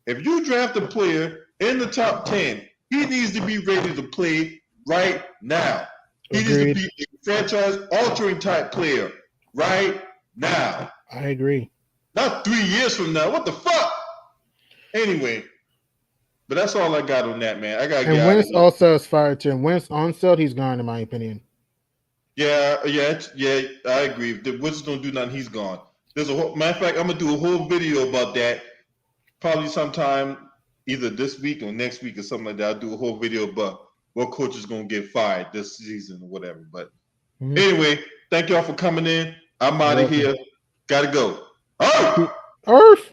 If you draft a player in the top 10, he needs to be ready to play right now. He needs to be a franchise-altering type player right now. I agree. Not 3 years from now. What the fuck? Anyway, but that's all I got on that, man. I got. And Wentz also is fired too. And Wentz on sale, he's gone, in my opinion. Yeah. I agree. If the Wentz don't do nothing, he's gone. There's a whole, matter of fact, I'm gonna do a whole video about that. Probably sometime either this week or next week or something like that. I'll do a whole video about what coach is gonna get fired this season or whatever. But anyway, thank y'all for coming in. I'm out of here. Gotta go. Oh! Earth.